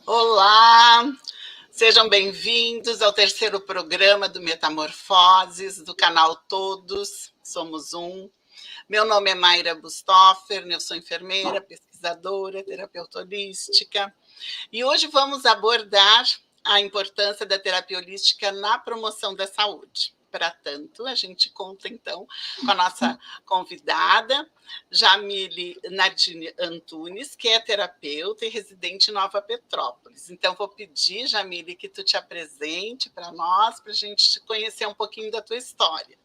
Olá, sejam bem-vindos ao terceiro programa do Metamorfoses, do canal Todos Somos Um. Meu nome é Mayra Bustoffer, eu sou enfermeira, pesquisadora, terapeuta holística, e hoje vamos abordar a importância da terapia holística na promoção da saúde. Para tanto, a gente conta, então, com a nossa convidada, Jamile Nadine Antunes, que é terapeuta e residente em Nova Petrópolis. Então, vou pedir, Jamile, que tu te apresente para nós, para a gente conhecer um pouquinho da tua história.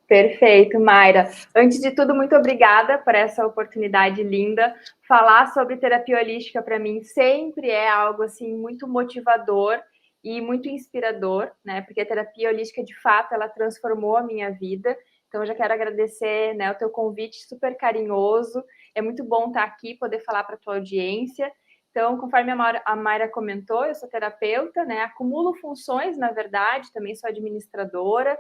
Perfeito, Mayra. Antes de tudo, muito obrigada por essa oportunidade linda. Falar sobre terapia holística para mim sempre é algo assim muito motivador e muito inspirador, né? Porque a terapia holística, de fato, ela transformou a minha vida. Então, eu já quero agradecer, né, o teu convite super carinhoso. É muito bom estar aqui, poder falar para a tua audiência. Então, conforme a Mayra comentou, eu sou terapeuta, né? Acumulo funções, na verdade, também sou administradora.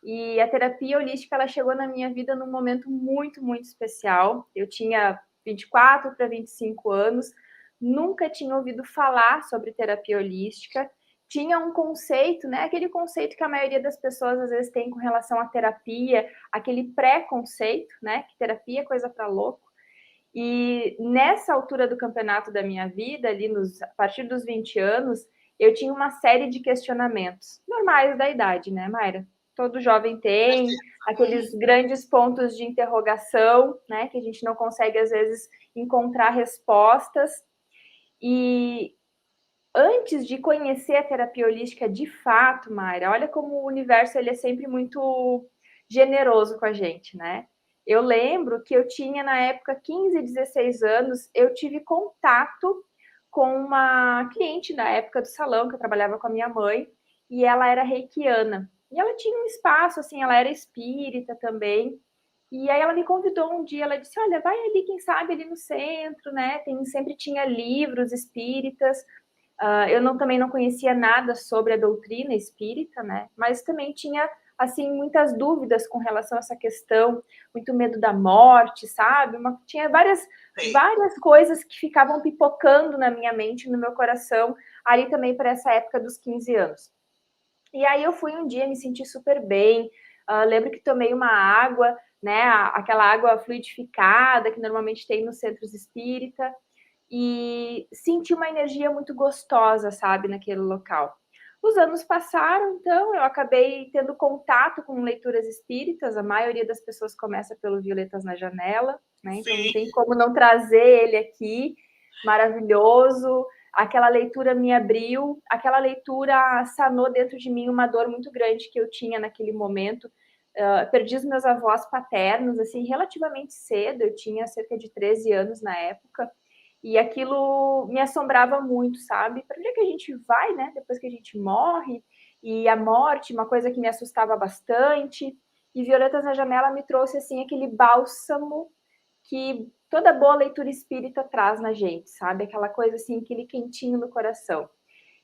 E a terapia holística, ela chegou na minha vida num momento muito, muito especial. Eu tinha 24 para 25 anos, nunca tinha ouvido falar sobre terapia holística. Tinha um conceito, né? Aquele conceito que a maioria das pessoas às vezes tem com relação à terapia, aquele pré-conceito, né? Que terapia é coisa para louco. E nessa altura do campeonato da minha vida, ali a partir dos 20 anos, eu tinha uma série de questionamentos normais da idade, né, Mayra? Todo jovem tem aqueles grandes pontos de interrogação, né, que a gente não consegue às vezes encontrar respostas. E antes de conhecer a terapia holística de fato, Mayra, olha como o universo ele é sempre muito generoso com a gente, né? Eu lembro que eu tinha, na época, 15, 16 anos, eu tive contato com uma cliente na época do salão, que eu trabalhava com a minha mãe, e ela era reikiana. E ela tinha um espaço, assim, ela era espírita também. E aí ela me convidou um dia, ela disse, olha, vai ali, quem sabe, ali no centro, né? Sempre tinha livros espíritas. Eu também não conhecia nada sobre a doutrina espírita, né? Mas também tinha assim muitas dúvidas com relação a essa questão, muito medo da morte, sabe? Tinha várias coisas que ficavam pipocando na minha mente, no meu coração, ali também para essa época dos 15 anos. E aí eu fui um dia, me senti super bem. Lembro que tomei uma água, né? Aquela água fluidificada que normalmente tem nos centros espírita e senti uma energia muito gostosa, sabe, naquele local. Os anos passaram, então eu acabei tendo contato com leituras espíritas, a maioria das pessoas começa pelo Violetas na Janela, né? Então não tem como não trazer ele aqui, maravilhoso. Aquela leitura me abriu, aquela leitura sanou dentro de mim uma dor muito grande que eu tinha naquele momento. Perdi os meus avós paternos, assim, relativamente cedo, eu tinha cerca de 13 anos na época, e aquilo me assombrava muito, sabe? Para onde é que a gente vai, né? Depois que a gente morre, e a morte, uma coisa que me assustava bastante. E Violetas na Janela me trouxe, assim, aquele bálsamo que toda boa leitura espírita traz na gente, sabe? Aquela coisa, assim, aquele quentinho no coração.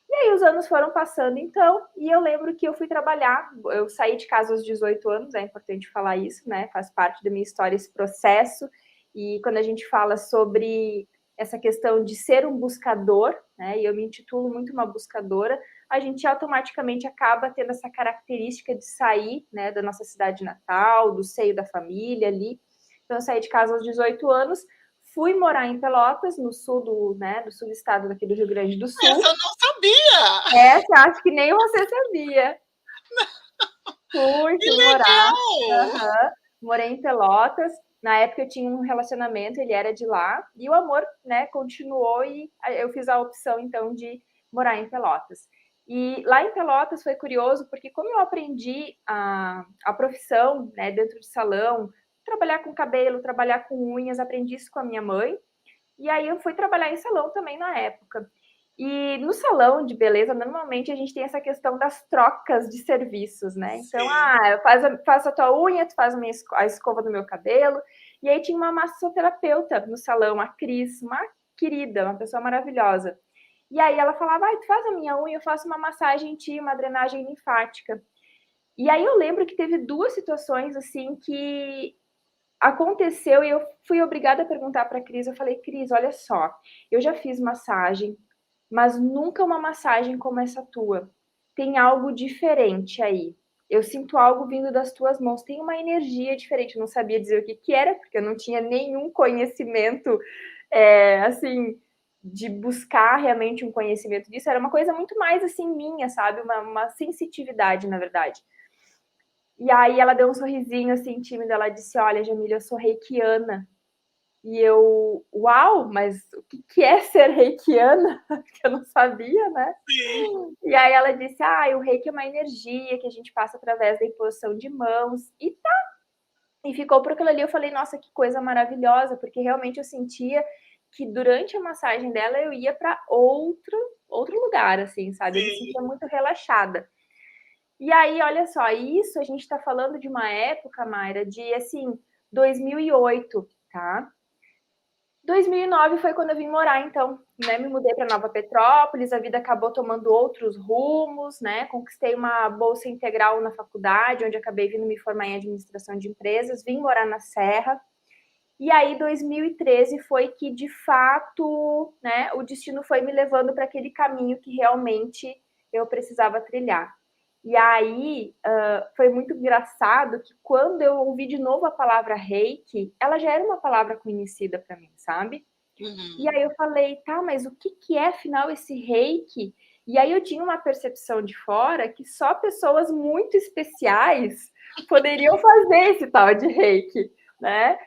E aí os anos foram passando, então, e eu lembro que eu fui trabalhar, eu saí de casa aos 18 anos, é importante falar isso, né? Faz parte da minha história esse processo, e quando a gente fala sobre essa questão de ser um buscador, né? E eu me intitulo muito uma buscadora, a gente automaticamente acaba tendo essa característica de sair, né, da nossa cidade natal, do seio da família ali. Então, eu saí de casa aos 18 anos, fui morar em Pelotas, no sul do sul do estado daqui do Rio Grande do Sul. Essa eu não sabia! Essa acho que nem você sabia. Fui morar. Legal! Morei em Pelotas. Na época eu tinha um relacionamento, ele era de lá, e o amor, né, continuou e eu fiz a opção, então, de morar em Pelotas. E lá em Pelotas foi curioso, porque como eu aprendi a profissão, né, dentro de salão, trabalhar com cabelo, trabalhar com unhas, aprendi isso com a minha mãe, e aí eu fui trabalhar em salão também na época. E no salão de beleza, normalmente a gente tem essa questão das trocas de serviços, né? Então, eu faço a tua unha, tu faz a escova do meu cabelo. E aí tinha uma massoterapeuta no salão, a Cris, uma querida, uma pessoa maravilhosa. E aí ela falava, tu faz a minha unha, eu faço uma massagem em ti, uma drenagem linfática. E aí eu lembro que teve duas situações, assim, que aconteceu e eu fui obrigada a perguntar para a Cris, eu falei, Cris, olha só, eu já fiz massagem, mas nunca uma massagem como essa tua. Tem algo diferente aí. Eu sinto algo vindo das tuas mãos, tem uma energia diferente. Eu não sabia dizer o que que era, porque eu não tinha nenhum conhecimento, assim, de buscar realmente um conhecimento disso. Era uma coisa muito mais, assim, minha, sabe? Uma sensitividade, na verdade. E aí ela deu um sorrisinho, assim, tímido. Ela disse, olha, Jamília, eu sou reikiana. E eu, uau, mas o que que é ser reikiana? Que eu não sabia, né? Sim. E aí ela disse, o reiki é uma energia que a gente passa através da imposição de mãos. E tá. E ficou por aquilo ali. Eu falei, nossa, que coisa maravilhosa, porque realmente eu sentia que durante a massagem dela eu ia para outro lugar, assim, sabe? Eu me Sim. sentia muito relaxada. E aí, olha só, isso a gente está falando de uma época, Mayra, de assim, 2008, tá? 2009 foi quando eu vim morar, então, né? Me mudei para Nova Petrópolis, a vida acabou tomando outros rumos, né? Conquistei uma bolsa integral na faculdade, onde acabei vindo me formar em administração de empresas, vim morar na Serra. E aí, 2013 foi que, de fato, né, o destino foi me levando para aquele caminho que realmente eu precisava trilhar. E aí, foi muito engraçado que quando eu ouvi de novo a palavra reiki, ela já era uma palavra conhecida para mim, sabe? E Uhum. aí eu falei, tá, mas o que que é, afinal, esse reiki? E aí eu tinha uma percepção de fora que só pessoas muito especiais poderiam fazer esse tal de reiki, né?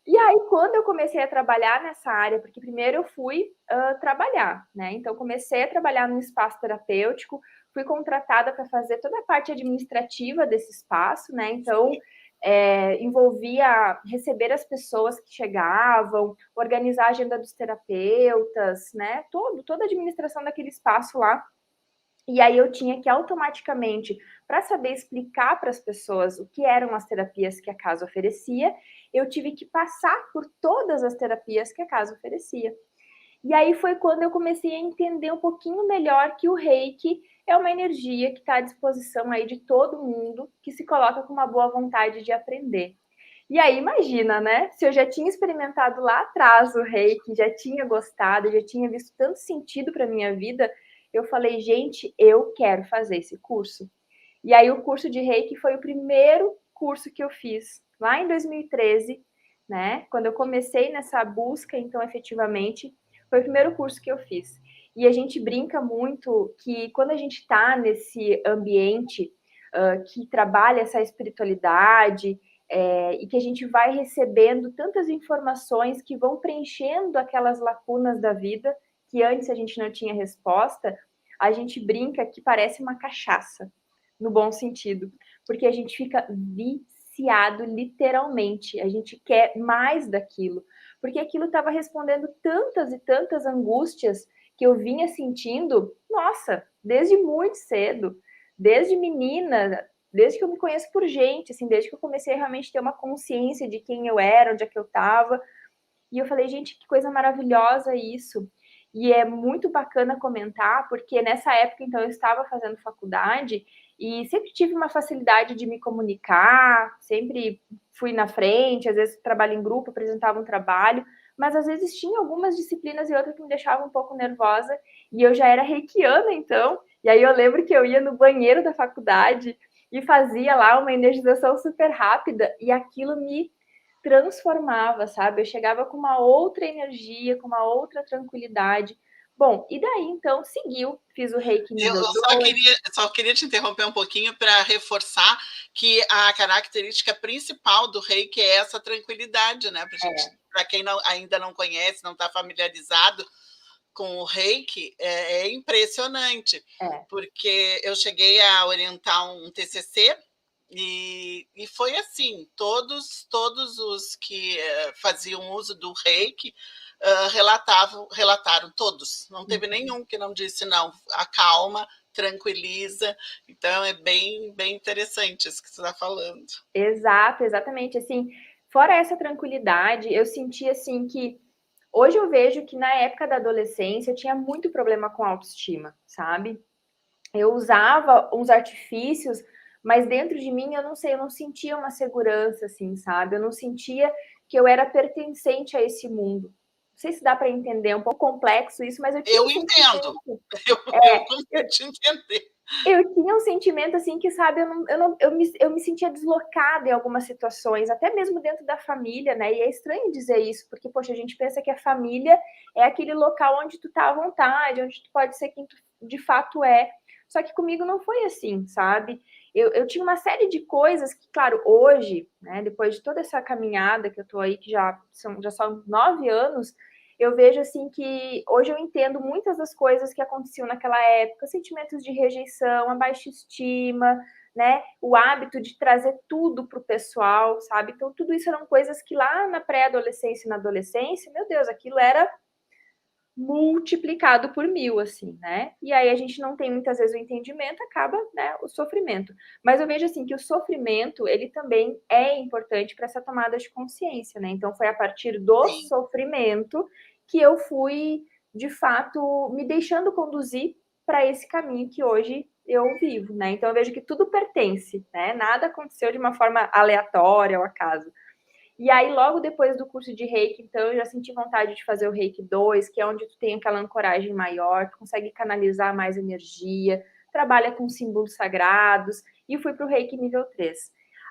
E aí, quando eu comecei a trabalhar nessa área, porque primeiro eu fui trabalhar, né? Então, comecei a trabalhar num espaço terapêutico, fui contratada para fazer toda a parte administrativa desse espaço, né? Então, envolvia receber as pessoas que chegavam, organizar a agenda dos terapeutas, né? Toda a administração daquele espaço lá. E aí eu tinha que automaticamente, para saber explicar para as pessoas o que eram as terapias que a casa oferecia, eu tive que passar por todas as terapias que a casa oferecia. E aí foi quando eu comecei a entender um pouquinho melhor que o Reiki é uma energia que está à disposição aí de todo mundo que se coloca com uma boa vontade de aprender. E aí, imagina, né? Se eu já tinha experimentado lá atrás o Reiki, já tinha gostado, já tinha visto tanto sentido para minha vida, eu falei, gente, eu quero fazer esse curso. E aí, o curso de Reiki foi o primeiro curso que eu fiz lá em 2013, né? Quando eu comecei nessa busca, então, efetivamente, foi o primeiro curso que eu fiz. E a gente brinca muito que quando a gente está nesse ambiente que trabalha essa espiritualidade, e que a gente vai recebendo tantas informações que vão preenchendo aquelas lacunas da vida que antes a gente não tinha resposta, a gente brinca que parece uma cachaça, no bom sentido, porque a gente fica viciado literalmente, a gente quer mais daquilo, porque aquilo estava respondendo tantas e tantas angústias que eu vinha sentindo, nossa, desde muito cedo, desde menina, desde que eu me conheço por gente, assim, desde que eu comecei a realmente ter uma consciência de quem eu era, onde é que eu estava. E eu falei, gente, que coisa maravilhosa isso. E é muito bacana comentar, porque nessa época, então, eu estava fazendo faculdade e sempre tive uma facilidade de me comunicar, sempre fui na frente, às vezes trabalho em grupo, apresentava um trabalho, mas às vezes tinha algumas disciplinas e outras que me deixavam um pouco nervosa, e eu já era reikiana, então, e aí eu lembro que eu ia no banheiro da faculdade e fazia lá uma energização super rápida, e aquilo me transformava, sabe? Eu chegava com uma outra energia, com uma outra tranquilidade. Bom, e daí então seguiu, fiz o Reiki Eu nível só 2. queria te interromper um pouquinho para reforçar que a característica principal do reiki é essa tranquilidade, né? Para quem ainda não conhece, não está familiarizado com o reiki, é impressionante, É. porque eu cheguei a orientar um TCC e foi assim, todos os que faziam uso do reiki relataram todos, não teve nenhum que não disse não, acalma, tranquiliza, então é bem interessante isso que você está falando. Exato, exatamente, assim, fora essa tranquilidade, eu senti, assim, que hoje eu vejo que na época da adolescência eu tinha muito problema com autoestima, sabe? Eu usava uns artifícios, mas dentro de mim, eu não sei, eu não sentia uma segurança, assim, sabe? Eu não sentia que eu era pertencente a esse mundo. sei se dá para entender, é um pouco complexo isso, mas eu tinha Eu entendo, eu consigo te entender. Eu tinha um sentimento assim que, sabe, eu me sentia deslocada em algumas situações, até mesmo dentro da família, né? E é estranho dizer isso, porque, poxa, a gente pensa que a família é aquele local onde tu tá à vontade, onde tu pode ser quem tu de fato é. Só que comigo não foi assim, sabe? Eu tinha uma série de coisas que, claro, hoje, né, depois de toda essa caminhada que eu tô aí, que já são 9 anos, eu vejo assim que hoje eu entendo muitas das coisas que aconteciam naquela época, sentimentos de rejeição, a baixa estima, né? O hábito de trazer tudo para o pessoal, sabe? Então, tudo isso eram coisas que lá na pré-adolescência e na adolescência, meu Deus, aquilo era multiplicado por 1000, assim, né? E aí a gente não tem muitas vezes o entendimento, acaba, né, o sofrimento. Mas eu vejo assim que o sofrimento, ele também é importante para essa tomada de consciência, né? Então foi a partir do Sim. sofrimento que eu fui, de fato, me deixando conduzir para esse caminho que hoje eu vivo, né? Então eu vejo que tudo pertence, né? Nada aconteceu de uma forma aleatória ao acaso. E aí, logo depois do curso de Reiki, então, eu já senti vontade de fazer o Reiki 2, que é onde tu tem aquela ancoragem maior, tu consegue canalizar mais energia, trabalha com símbolos sagrados, e fui para o Reiki nível 3.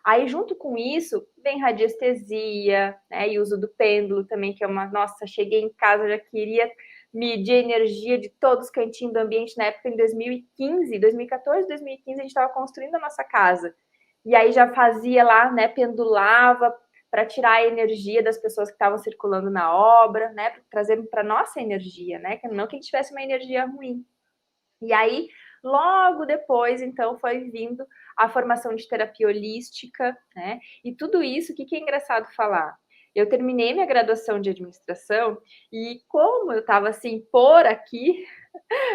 Aí, junto com isso, vem radiestesia, né, e uso do pêndulo também, que é uma... Nossa, cheguei em casa, já queria medir a energia de todos os cantinhos do ambiente. Na época, em 2015, 2014, 2015, a gente estava construindo a nossa casa. E aí já fazia lá, né, pendulava, para tirar a energia das pessoas que estavam circulando na obra, né, para trazer para nossa energia, né, que não que a gente tivesse uma energia ruim. E aí, logo depois, então, foi vindo a formação de terapia holística, né, e tudo isso, o que é engraçado falar? Eu terminei minha graduação de administração e como eu estava assim, por aqui,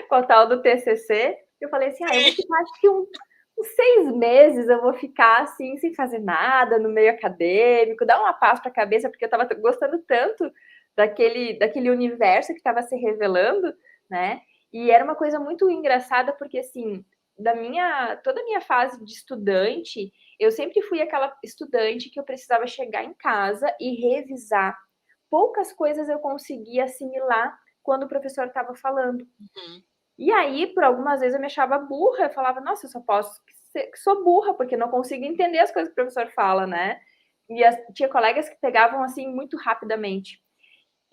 com a tal do TCC, eu falei assim, eu vou ficar, acho que uns 6 meses eu vou ficar assim, sem fazer nada, no meio acadêmico, dar uma paz para a cabeça, porque eu estava gostando tanto daquele universo que estava se revelando, né? E era uma coisa muito engraçada, porque assim, toda a minha fase de estudante, eu sempre fui aquela estudante que eu precisava chegar em casa e revisar. Poucas coisas eu conseguia assimilar quando o professor estava falando. Uhum. E aí, por algumas vezes, eu me achava burra, eu falava, nossa, eu só posso ser que sou burra, porque não consigo entender as coisas que o professor fala, né? E tinha colegas que pegavam, assim, muito rapidamente.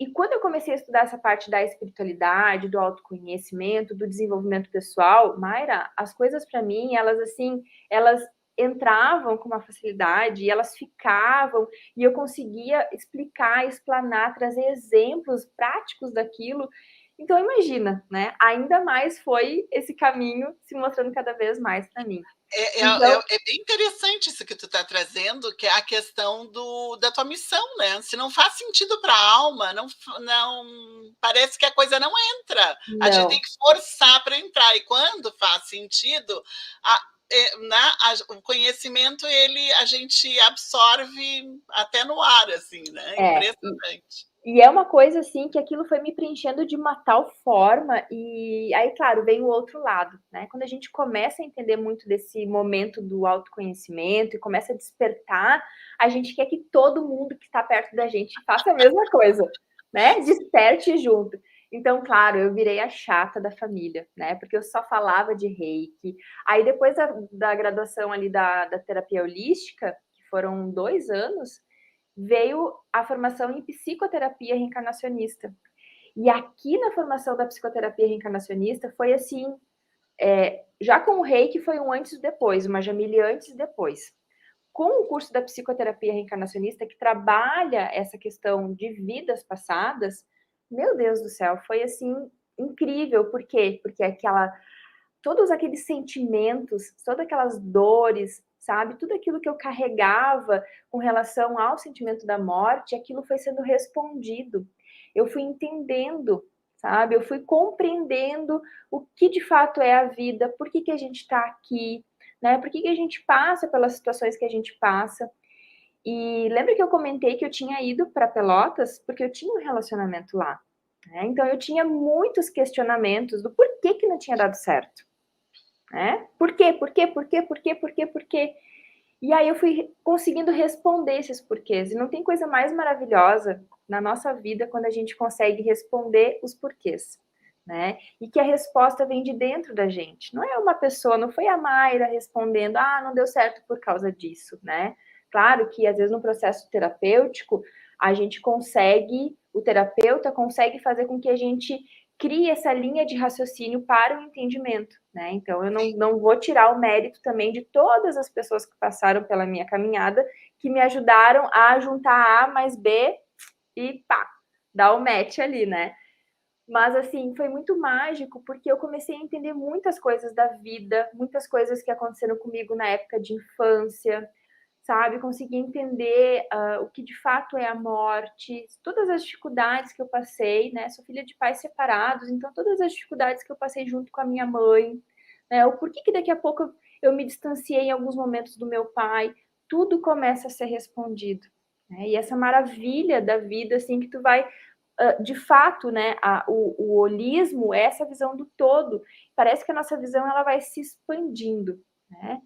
E quando eu comecei a estudar essa parte da espiritualidade, do autoconhecimento, do desenvolvimento pessoal, Mayra, as coisas para mim, elas assim, elas entravam com uma facilidade, e elas ficavam, e eu conseguia explicar, explanar, trazer exemplos práticos daquilo. Então imagina, né? Ainda mais foi esse caminho se mostrando cada vez mais para mim. Então, É bem interessante isso que tu está trazendo, que é a questão da tua missão, né? Se não faz sentido para a alma, não parece que a coisa não entra. A gente tem não. que forçar para entrar. E quando faz sentido, o conhecimento a gente absorve até no ar, assim, né? Impressionante. E é uma coisa assim que aquilo foi me preenchendo de uma tal forma, e aí, claro, vem o outro lado, né? Quando a gente começa a entender muito desse momento do autoconhecimento e começa a despertar, a gente quer que todo mundo que está perto da gente faça a mesma coisa, né? Desperte junto. Então, claro, eu virei a chata da família, né? Porque eu só falava de reiki. Aí, depois da graduação ali da terapia holística, que foram 2 anos, veio a formação em psicoterapia reencarnacionista. E aqui na formação da psicoterapia reencarnacionista foi assim, já com o Reiki foi um antes e depois, uma Jamile antes e depois. Com o curso da psicoterapia reencarnacionista, que trabalha essa questão de vidas passadas, meu Deus do céu, foi assim incrível. Por quê? Porque todos aqueles sentimentos, todas aquelas dores, sabe? Tudo aquilo que eu carregava com relação ao sentimento da morte, aquilo foi sendo respondido. Eu fui entendendo, sabe? Eu fui compreendendo o que de fato é a vida, por que a gente está aqui, né? Por que a gente passa pelas situações que a gente passa. E lembra que eu comentei que eu tinha ido para Pelotas porque eu tinha um relacionamento lá, né? Então eu tinha muitos questionamentos do porquê que não tinha dado certo. Né? Por quê? Por quê? Por quê? Por quê? Por quê? Por quê? E aí eu fui conseguindo responder esses porquês. E não tem coisa mais maravilhosa na nossa vida quando a gente consegue responder os porquês, né? E que a resposta vem de dentro da gente. Não é uma pessoa, não foi a Mayra respondendo, ah, não deu certo por causa disso, né? Claro que às vezes no processo terapêutico a gente consegue, o terapeuta consegue fazer com que a gente crie essa linha de raciocínio para o entendimento, né? Então eu não vou tirar o mérito também de todas as pessoas que passaram pela minha caminhada, que me ajudaram a juntar A mais B e pá, dar o match ali, né? Mas, assim, foi muito mágico, porque eu comecei a entender muitas coisas da vida, muitas coisas que aconteceram comigo na época de infância, sabe? Consegui entender o que de fato é a morte, todas as dificuldades que eu passei, né? Sou filha de pais separados, então todas as dificuldades que eu passei junto com a minha mãe, né? O porquê que daqui a pouco eu me distanciei em alguns momentos do meu pai, tudo começa a ser respondido, né? E essa maravilha da vida, assim, que tu vai de fato, né, o holismo é essa visão do todo. Parece que a nossa visão ela vai se expandindo, né?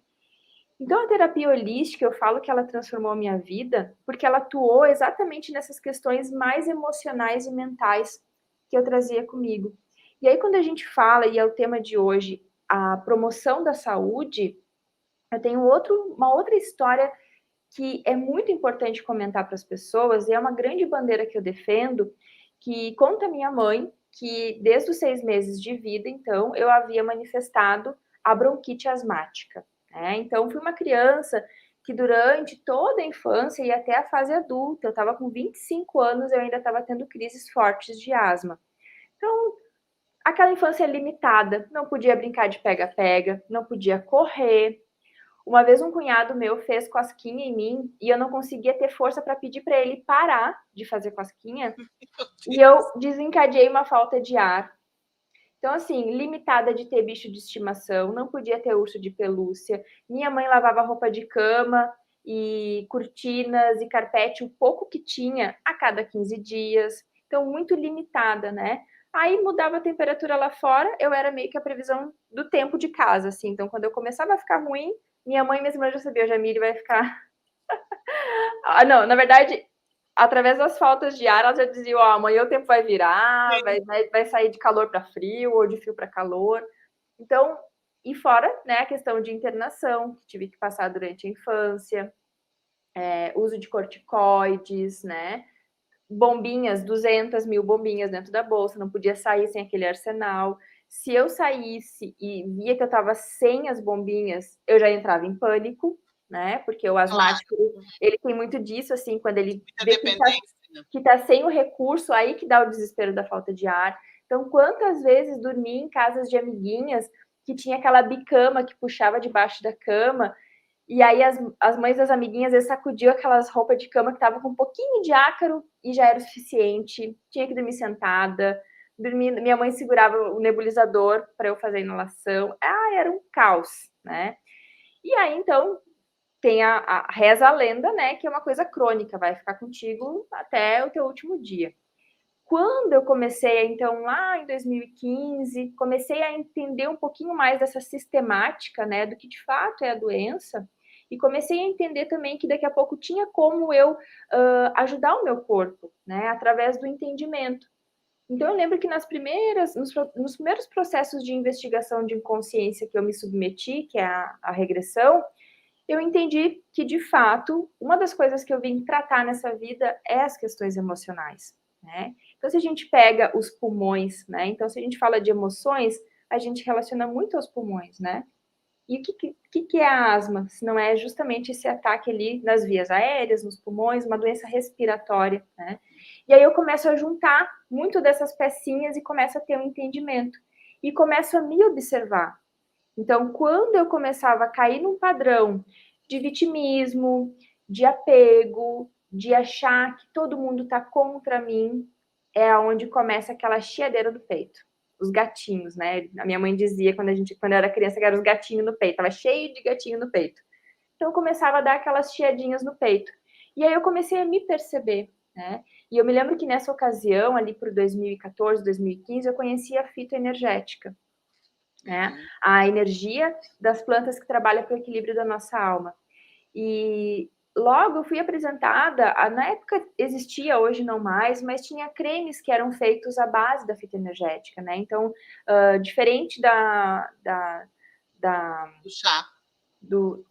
Então, a terapia holística, eu falo que ela transformou a minha vida, porque ela atuou exatamente nessas questões mais emocionais e mentais que eu trazia comigo. E aí, quando a gente fala, e é o tema de hoje, a promoção da saúde, eu tenho uma outra história que é muito importante comentar para as pessoas, e é uma grande bandeira que eu defendo, que conta a minha mãe que desde os 6 meses de vida, então, eu havia manifestado a bronquite asmática, né? Então, fui uma criança que durante toda a infância e até a fase adulta, eu estava com 25 anos, eu ainda estava tendo crises fortes de asma. Então, aquela infância limitada, não podia brincar de pega-pega, não podia correr, uma vez um cunhado meu fez cosquinha em mim e eu não conseguia ter força para pedir para ele parar de fazer cosquinha e eu desencadeei uma falta de ar. Então, assim, limitada de ter bicho de estimação, não podia ter urso de pelúcia. Minha mãe lavava roupa de cama e cortinas e carpete, o pouco que tinha, a cada 15 dias. Então, muito limitada, né? Aí mudava a temperatura lá fora, eu era meio que a previsão do tempo de casa, assim. Então, quando eu começava a ficar ruim, minha mãe e minhas irmãs já sabiam, Jamile vai ficar. Ah, não, na verdade, através das faltas de ar, elas já diziam, ó, amanhã o tempo vai virar, vai sair de calor para frio ou de frio para calor. Então, e fora, né, a questão de internação, que tive que passar durante a infância, uso de corticoides, né, bombinhas, 200 mil bombinhas dentro da bolsa, não podia sair sem aquele arsenal. Se eu saísse e via que eu estava sem as bombinhas, eu já entrava em pânico, né? Porque o asmático, ele tem muito disso, assim, quando ele vê que tá sem o recurso, aí que dá o desespero da falta de ar. Então, quantas vezes dormi em casas de amiguinhas que tinha aquela bicama que puxava debaixo da cama, e aí as mães das amiguinhas às vezes sacudiam aquelas roupas de cama que estavam com um pouquinho de ácaro e já era o suficiente. Tinha que dormir sentada. Dormindo, minha mãe segurava o nebulizador para eu fazer a inalação. Ah, era um caos, né? E aí, então, tem reza a lenda, né? Que é uma coisa crônica, vai ficar contigo até o teu último dia. Quando eu comecei, então, lá em 2015, comecei a entender um pouquinho mais dessa sistemática, né, do que de fato é a doença, e comecei a entender também que daqui a pouco tinha como eu ajudar o meu corpo, né, através do entendimento. Então, eu lembro que nos primeiros processos de investigação de inconsciência que eu me submeti, que é a regressão, eu entendi que, de fato, uma das coisas que eu vim tratar nessa vida é as questões emocionais, né? Então, se a gente pega os pulmões, né? Então, se a gente fala de emoções, a gente relaciona muito aos pulmões, né? E o que é a asma? Se não é justamente esse ataque ali nas vias aéreas, nos pulmões, uma doença respiratória, né? E aí eu começo a juntar muito dessas pecinhas e começo a ter um entendimento. E começo a me observar. Então, quando eu começava a cair num padrão de vitimismo, de apego, de achar que todo mundo está contra mim, é onde começa aquela chiadeira do peito. Os gatinhos, né? A minha mãe dizia quando eu era criança que eram os gatinhos no peito, estava cheio de gatinho no peito. Então, eu começava a dar aquelas chiadinhas no peito. E aí eu comecei a me perceber, né? E eu me lembro que nessa ocasião, ali por 2014, 2015, eu conheci a fitoenergética, né? A energia das plantas que trabalham para o equilíbrio da nossa alma. E logo eu fui apresentada, na época existia, hoje não mais, mas tinha cremes que eram feitos à base da fitoenergética, né? Então, diferente Do chá. do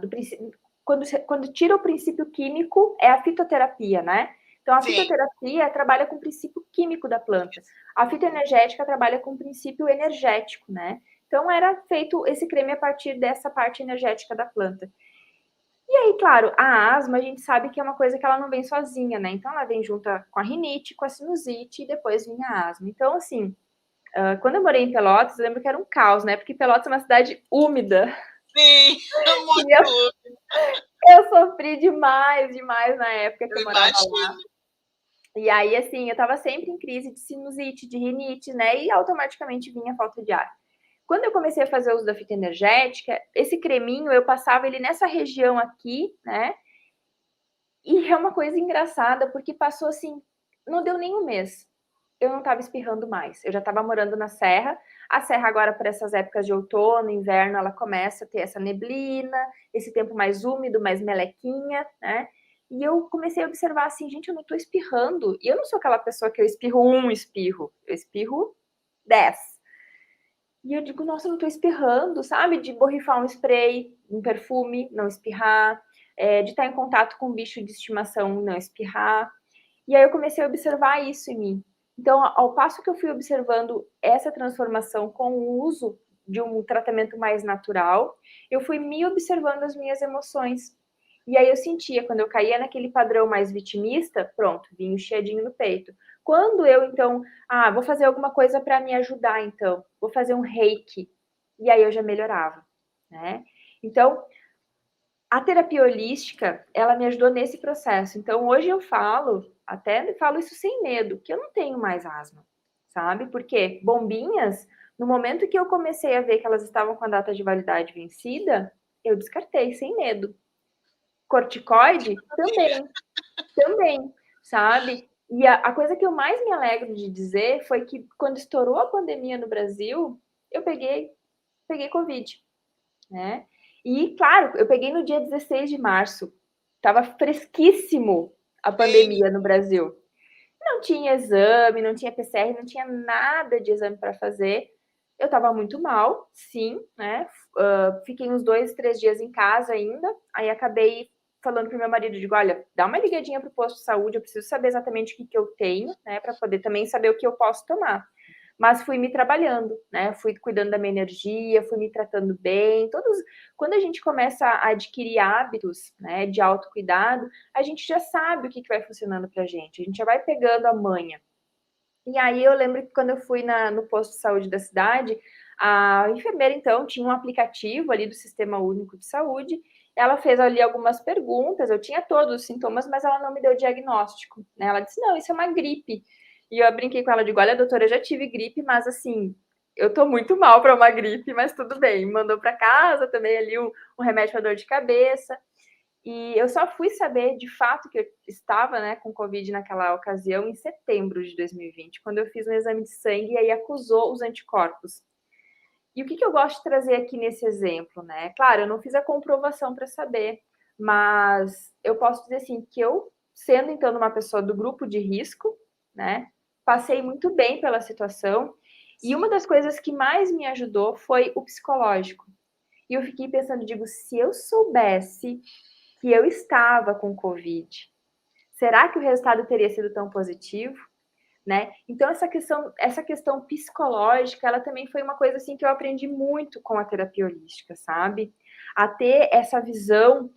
princípio, quando tira o princípio químico, é a fitoterapia, né? Então, a Sim. fitoterapia trabalha com o princípio químico da planta. A fitoenergética trabalha com o princípio energético, né? Então, era feito esse creme a partir dessa parte energética da planta. E aí, claro, a asma, a gente sabe que é uma coisa que ela não vem sozinha, né? Então, ela vem junto com a rinite, com a sinusite, e depois vinha a asma. Então, assim, quando eu morei em Pelotas, eu lembro que era um caos, né? Porque Pelotas é uma cidade úmida. Sim, E muito. eu sofri demais, demais na época que Eu eu morava lá. imagino. E aí, assim, eu tava sempre em crise de sinusite, de rinite, né? E automaticamente vinha falta de ar. Quando eu comecei a fazer uso da fita energética, esse creminho eu passava ele nessa região aqui, né? E é uma coisa engraçada, porque passou assim, não deu nem um mês. Eu não estava espirrando mais. Eu já estava morando na Serra. A Serra agora, por essas épocas de outono, inverno, ela começa a ter essa neblina, esse tempo mais úmido, mais melequinha, né? E eu comecei a observar assim, gente, eu não tô espirrando. E eu não sou aquela pessoa que eu espirro um espirro, eu espirro 10. E eu digo, nossa, eu não tô espirrando, sabe? De borrifar um spray, um perfume, não espirrar, de estar em contato com um bicho de estimação, não espirrar. E aí eu comecei a observar isso em mim. Então, ao passo que eu fui observando essa transformação com o uso de um tratamento mais natural, eu fui me observando as minhas emoções. E aí eu sentia, quando eu caía naquele padrão mais vitimista, pronto, vinha o chiadinho no peito. Quando eu, então, vou fazer alguma coisa para me ajudar, então, vou fazer um reiki. E aí eu já melhorava, né? Então, a terapia holística, ela me ajudou nesse processo. Então, hoje eu até falo isso sem medo, que eu não tenho mais asma, sabe? Porque bombinhas, no momento que eu comecei a ver que elas estavam com a data de validade vencida, eu descartei sem medo. Corticoide, Maravilha. também, sabe? E a coisa que eu mais me alegro de dizer foi que quando estourou a pandemia no Brasil, eu peguei Covid, né? E, claro, eu peguei no dia 16 de março. Tava fresquíssimo a Sim. pandemia no Brasil. Não tinha exame, não tinha PCR, não tinha nada de exame para fazer. Eu estava muito mal, sim, né? Fiquei uns 2, 3 dias em casa ainda. Aí acabei falando pro meu marido, digo, olha, dá uma ligadinha pro posto de saúde, eu preciso saber exatamente o que que eu tenho, né, para poder também saber o que eu posso tomar. Mas fui me trabalhando, né? Fui cuidando da minha energia, fui me tratando bem. Quando a gente começa a adquirir hábitos, né, de autocuidado, a gente já sabe o que vai funcionando pra gente. A gente já vai pegando a manha. E aí eu lembro que quando eu fui no posto de saúde da cidade, a enfermeira, então, tinha um aplicativo ali do Sistema Único de Saúde. Ela fez ali algumas perguntas, eu tinha todos os sintomas, mas ela não me deu diagnóstico, né? Ela disse, não, isso é uma gripe. E eu brinquei com ela, digo, olha, doutora, eu já tive gripe, mas assim, eu tô muito mal para uma gripe, mas tudo bem. Mandou para casa também ali um remédio para dor de cabeça. E eu só fui saber de fato que eu estava, né, com Covid naquela ocasião em setembro de 2020, quando eu fiz um exame de sangue e aí acusou os anticorpos. E o que eu gosto de trazer aqui nesse exemplo, né? Claro, eu não fiz a comprovação para saber, mas eu posso dizer assim que eu, sendo então uma pessoa do grupo de risco, né, passei muito bem pela situação. E uma Sim. das coisas que mais me ajudou foi o psicológico. E eu fiquei pensando, digo, se eu soubesse que eu estava com Covid, será que o resultado teria sido tão positivo? Né? Então essa questão psicológica, ela também foi uma coisa assim que eu aprendi muito com a terapia holística, sabe? A ter essa visão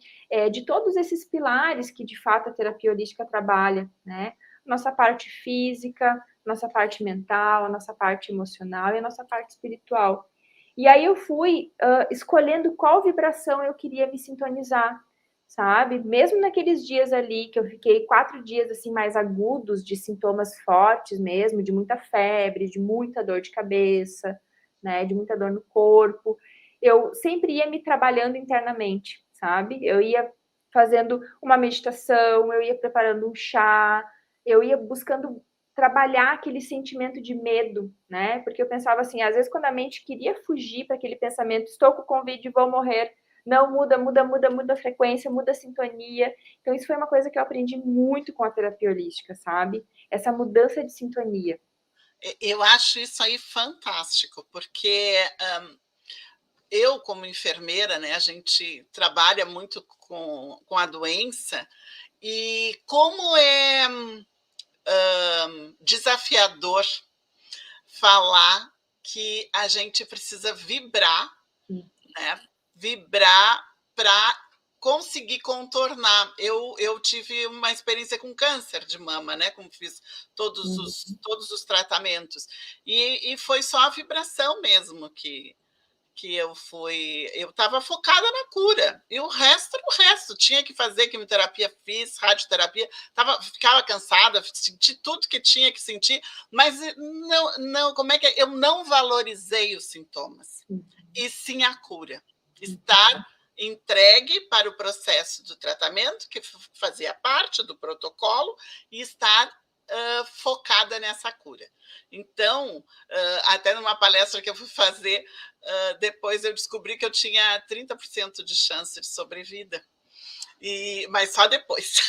de todos esses pilares que de fato a terapia holística trabalha, né? Nossa parte física, nossa parte mental, a nossa parte emocional e a nossa parte espiritual. E aí eu fui escolhendo qual vibração eu queria me sintonizar, sabe? Mesmo naqueles dias ali que eu fiquei 4 dias assim mais agudos de sintomas fortes mesmo, de muita febre, de muita dor de cabeça, né, de muita dor no corpo, eu sempre ia me trabalhando internamente, sabe? Eu ia fazendo uma meditação, eu ia preparando um chá, eu ia buscando trabalhar aquele sentimento de medo, né? Porque eu pensava assim, às vezes quando a mente queria fugir para aquele pensamento, estou com Covid e vou morrer, Não, muda a frequência, muda a sintonia. Então, isso foi uma coisa que eu aprendi muito com a terapia holística, sabe? Essa mudança de sintonia. Eu acho isso aí fantástico, porque eu, como enfermeira, né, a gente trabalha muito com a doença, e como é desafiador falar que a gente precisa vibrar, né? Vibrar para conseguir contornar. Eu tive uma experiência com câncer de mama, né? Como fiz todos os tratamentos. E foi só a vibração mesmo que eu estava focada na cura, e o resto, tinha que fazer quimioterapia, fiz radioterapia, ficava cansada, senti tudo que tinha que sentir, mas não, como é que é? Eu não valorizei os sintomas, e sim a cura, estar entregue para o processo do tratamento, que fazia parte do protocolo, e estar focada nessa cura. Então, até numa palestra que eu fui fazer, depois eu descobri que eu tinha 30% de chance de sobrevida. Mas só depois.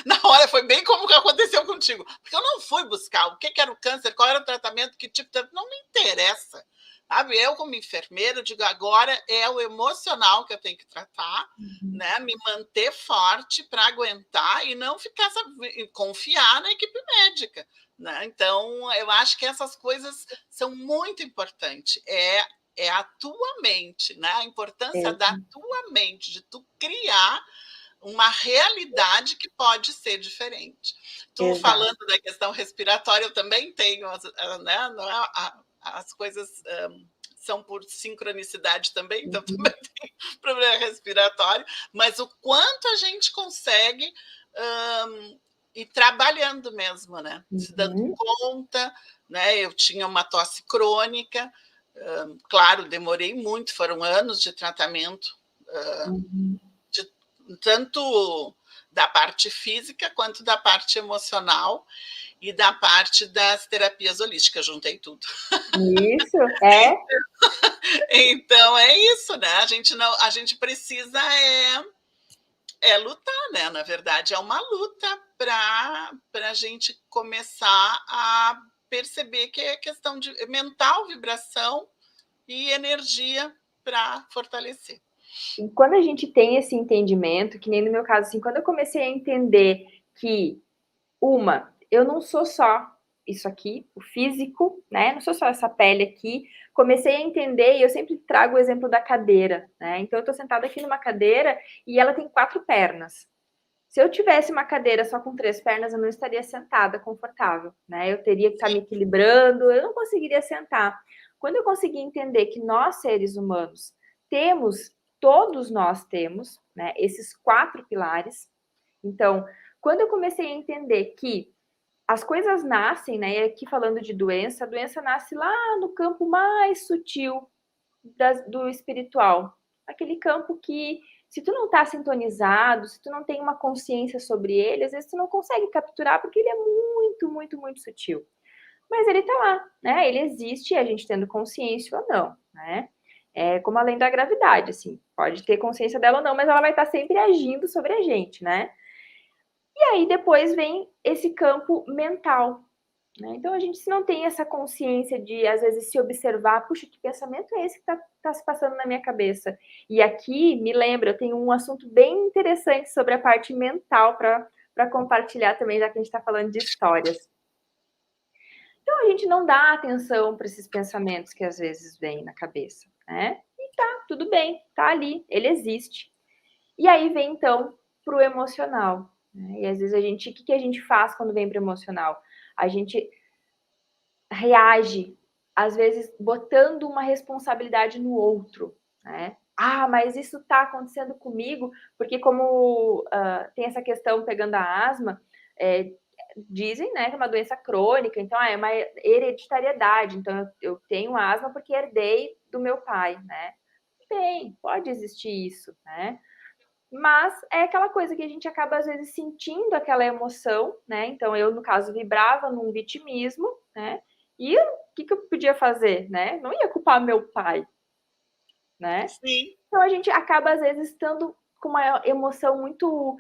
Na hora foi bem como que aconteceu contigo. Porque eu não fui buscar o que era o câncer, qual era o tratamento, que tipo de... Não me interessa. Sabe? Eu, como enfermeira, digo, agora é o emocional que eu tenho que tratar, né? Me manter forte para aguentar e não ficar, sabe, confiar na equipe médica. Né? Então, eu acho que essas coisas são muito importantes. É a tua mente, né? A importância da tua mente, de tu criar uma realidade que pode ser diferente. Tu falando da questão respiratória, eu também tenho, né? As coisas são por sincronicidade também, então também tem problema respiratório, mas o quanto a gente consegue ir trabalhando mesmo, né? Se dando conta, né? Eu tinha uma tosse crônica, claro, demorei muito, foram anos de tratamento, tanto da parte física quanto da parte emocional e da parte das terapias holísticas, juntei tudo. Isso, é. Então é isso, né? A gente precisa lutar, né? Na verdade, é uma luta para a gente começar a perceber que é questão de mental, vibração e energia para fortalecer. E quando a gente tem esse entendimento, que nem no meu caso, assim, quando eu comecei a entender que, eu não sou só isso aqui, o físico, né? Não sou só essa pele aqui. Comecei a entender, e eu sempre trago o exemplo da cadeira, né? Então, eu tô sentada aqui numa cadeira e ela tem 4 pernas. Se eu tivesse uma cadeira só com 3 pernas, eu não estaria sentada confortável, né? Eu teria que estar me equilibrando, eu não conseguiria sentar. Quando eu consegui entender que nós, seres humanos, todos nós temos, né, esses 4 pilares. Então, quando eu comecei a entender que as coisas nascem, né, e aqui falando de doença, a doença nasce lá no campo mais sutil do espiritual. Aquele campo que, se tu não está sintonizado, se tu não tem uma consciência sobre ele, às vezes tu não consegue capturar, porque ele é muito, muito, muito sutil. Mas ele está lá, né? Ele existe, a gente tendo consciência ou não, né? É como a lei da gravidade, assim, pode ter consciência dela ou não, mas ela vai estar sempre agindo sobre a gente, né? E aí depois vem esse campo mental, né? Então a gente, se não tem essa consciência de, às vezes, se observar, puxa, que pensamento é esse que tá se passando na minha cabeça? E aqui, me lembra, eu tenho um assunto bem interessante sobre a parte mental para compartilhar também, já que a gente está falando de histórias. Então, a gente não dá atenção para esses pensamentos que às vezes vêm na cabeça, né? E tá, tudo bem, tá ali, ele existe. E aí vem, então, para o emocional, né? E às vezes o que a gente faz quando vem para o emocional? A gente reage, às vezes, botando uma responsabilidade no outro, né? Ah, mas isso está acontecendo comigo, porque como tem essa questão pegando a asma, dizem, né, que é uma doença crônica, então é uma hereditariedade, então eu tenho asma porque herdei do meu pai, né? Bem, pode existir isso, né? Mas é aquela coisa que a gente acaba, às vezes, sentindo aquela emoção, né? Então, eu, no caso, vibrava num vitimismo, né? E o que eu podia fazer, né? Não ia culpar meu pai, né? Sim. Então, a gente acaba, às vezes, estando com uma emoção muito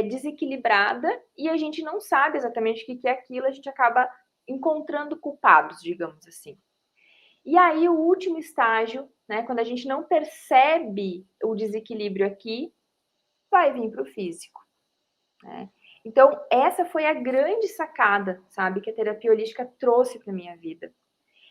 desequilibrada e a gente não sabe exatamente o que é aquilo, a gente acaba encontrando culpados, digamos assim. E aí, o último estágio, né, quando a gente não percebe o desequilíbrio aqui, vai vir para o físico, né? Então, essa foi a grande sacada, sabe, que a terapia holística trouxe para minha vida.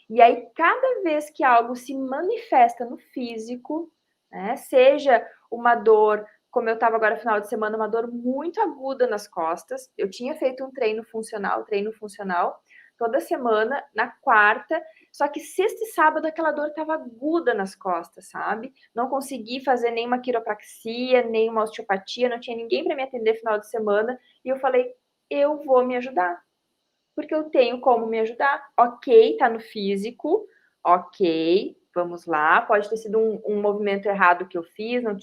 E aí, cada vez que algo se manifesta no físico, né, seja uma dor, como eu estava agora no final de semana, uma dor muito aguda nas costas. Eu tinha feito um treino funcional, toda semana, na quarta, só que sexta e sábado aquela dor estava aguda nas costas, sabe? Não consegui fazer nenhuma quiropraxia, nenhuma osteopatia, não tinha ninguém para me atender final de semana, e eu falei, eu vou me ajudar, porque eu tenho como me ajudar. Ok, tá no físico, ok, vamos lá. Pode ter sido um movimento errado que eu fiz, não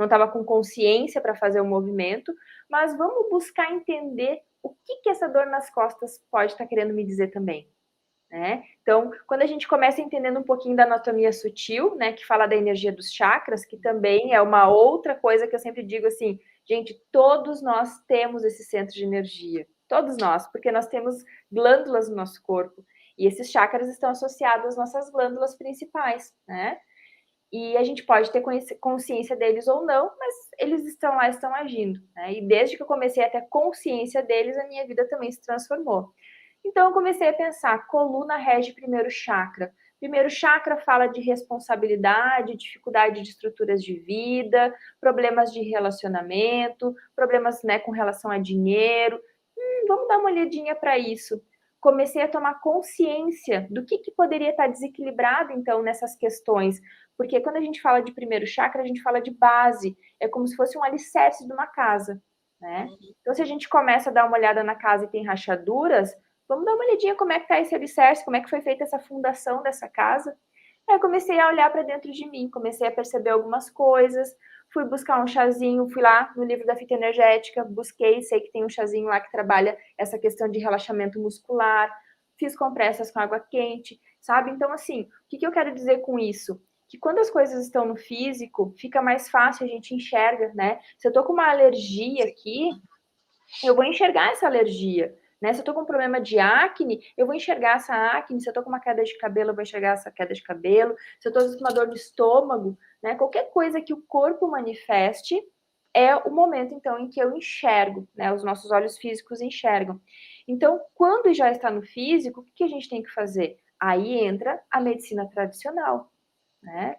estava com consciência para fazer o movimento, mas vamos buscar entender o que essa dor nas costas pode estar querendo me dizer também. Né? Então, quando a gente começa entendendo um pouquinho da anatomia sutil, né, que fala da energia dos chakras, que também é uma outra coisa que eu sempre digo assim, gente, todos nós temos esse centro de energia, todos nós, porque nós temos glândulas no nosso corpo, e esses chakras estão associados às nossas glândulas principais, né? E a gente pode ter consciência deles ou não, mas eles estão lá, estão agindo, né? E desde que eu comecei a ter consciência deles, a minha vida também se transformou. Então, eu comecei a pensar, coluna rege primeiro chakra. Primeiro chakra fala de responsabilidade, dificuldade de estruturas de vida, problemas de relacionamento, problemas, né, com relação a dinheiro. Vamos dar uma olhadinha para isso. Comecei a tomar consciência do que poderia estar desequilibrado, então, nessas questões. Porque quando a gente fala de primeiro chakra, a gente fala de base. É como se fosse um alicerce de uma casa, né? Então, se a gente começa a dar uma olhada na casa e tem rachaduras, vamos dar uma olhadinha como é que está esse alicerce, como é que foi feita essa fundação dessa casa. Aí eu comecei a olhar para dentro de mim, comecei a perceber algumas coisas, fui buscar um chazinho, fui lá no livro da fita energética, busquei, sei que tem um chazinho lá que trabalha essa questão de relaxamento muscular, fiz compressas com água quente, sabe? Então, assim, o que eu quero dizer com isso? Que quando as coisas estão no físico, fica mais fácil, a gente enxerga, né? Se eu tô com uma alergia aqui, eu vou enxergar essa alergia. Né? Se eu tô com um problema de acne, eu vou enxergar essa acne. Se eu tô com uma queda de cabelo, eu vou enxergar essa queda de cabelo. Se eu tô com uma dor no estômago, né? Qualquer coisa que o corpo manifeste é o momento, então, em que eu enxergo, né? Os nossos olhos físicos enxergam. Então, quando já está no físico, o que a gente tem que fazer? Aí entra a medicina tradicional, né?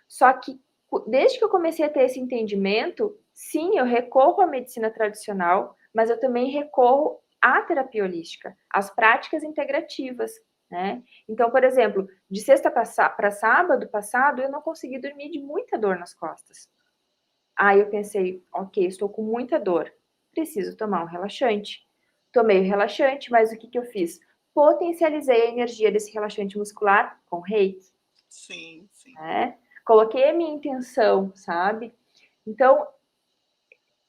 Só que, desde que eu comecei a ter esse entendimento, sim, eu recorro à medicina tradicional, mas eu também recorro à terapia holística, às práticas integrativas, né? Então, por exemplo, de sexta para sábado passado, eu não consegui dormir de muita dor nas costas. Aí eu pensei, ok, estou com muita dor, preciso tomar um relaxante. Tomei o relaxante, mas o que eu fiz? Potencializei a energia desse relaxante muscular com reiki. Sim, sim. Né? Coloquei a minha intenção, sabe? Então,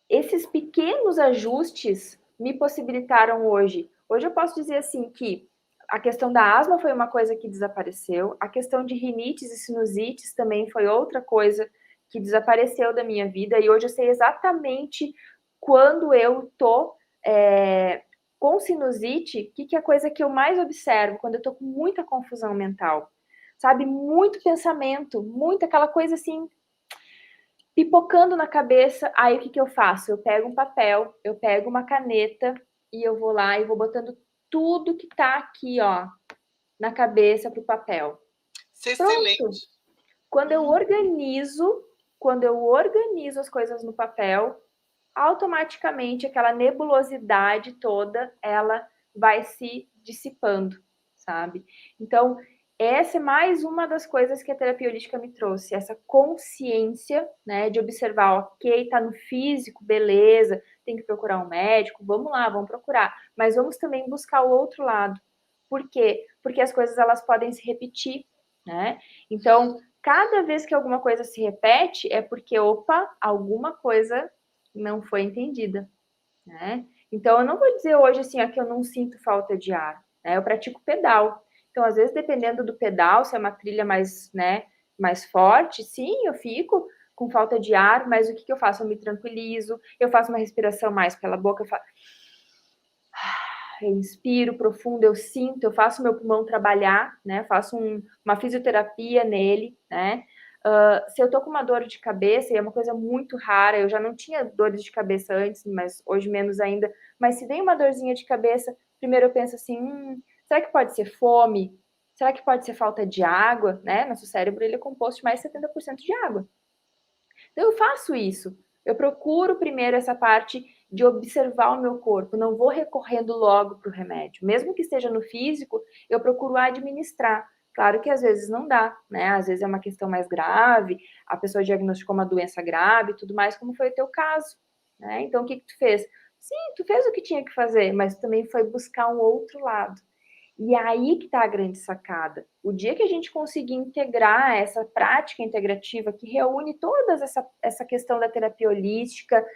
esses pequenos ajustes me possibilitaram hoje. Hoje eu posso dizer assim que a questão da asma foi uma coisa que desapareceu, a questão de rinites e sinusites também foi outra coisa que desapareceu da minha vida, e hoje eu sei exatamente quando eu tô com sinusite, o que é a coisa que eu mais observo, quando eu tô com muita confusão mental, sabe? Muito pensamento, muito aquela coisa assim, pipocando na cabeça. Aí o que eu faço? Eu pego um papel, eu pego uma caneta e eu vou lá e vou botando tudo que tá aqui, ó, na cabeça pro papel. Isso é Pronto. excelente. Quando eu organizo as coisas no papel, automaticamente aquela nebulosidade toda, ela vai se dissipando, sabe? Então, essa é mais uma das coisas que a terapia holística me trouxe, essa consciência, né, de observar, ok, tá no físico, beleza, tem que procurar um médico, vamos lá, vamos procurar, mas vamos também buscar o outro lado. Por quê? Porque as coisas, elas podem se repetir, né? Então, cada vez que alguma coisa se repete, é porque, opa, alguma coisa não foi entendida, né? Então, eu não vou dizer hoje assim, que eu não sinto falta de ar, né? Eu pratico pedal. Então, às vezes, dependendo do pedal, se é uma trilha mais, né, mais forte, sim, eu fico, com falta de ar, mas o que eu faço? Eu me tranquilizo, eu faço uma respiração mais pela boca, eu inspiro profundo, eu sinto, eu faço meu pulmão trabalhar, né? Faço uma fisioterapia nele, né? Se eu tô com uma dor de cabeça, e é uma coisa muito rara, eu já não tinha dores de cabeça antes, mas hoje menos ainda, mas se vem uma dorzinha de cabeça, primeiro eu penso assim, será que pode ser fome? Será que pode ser falta de água, né? Nosso cérebro, ele é composto de mais de 70% de água. Então eu faço isso. Eu procuro primeiro essa parte de observar o meu corpo, não vou recorrendo logo para o remédio. Mesmo que esteja no físico, eu procuro administrar. Claro que às vezes não dá, né? Às vezes é uma questão mais grave, a pessoa diagnosticou uma doença grave e tudo mais, como foi o teu caso, né? Então o que tu fez? Sim, tu fez o que tinha que fazer, mas tu também foi buscar um outro lado. E aí que está a grande sacada. O dia que a gente conseguir integrar essa prática integrativa que reúne toda essa questão da terapia holística,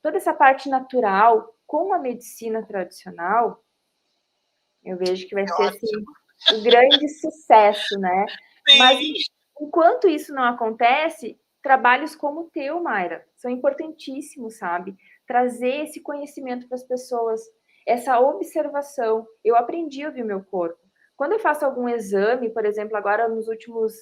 toda essa parte natural com a medicina tradicional, eu vejo que vai ser assim, o grande sucesso, né? Sim. Mas enquanto isso não acontece, trabalhos como o teu, Mayra, são importantíssimos, sabe? Trazer esse conhecimento para as pessoas, essa observação. Eu aprendi a ouvir o meu corpo. Quando eu faço algum exame, por exemplo, agora nos últimos,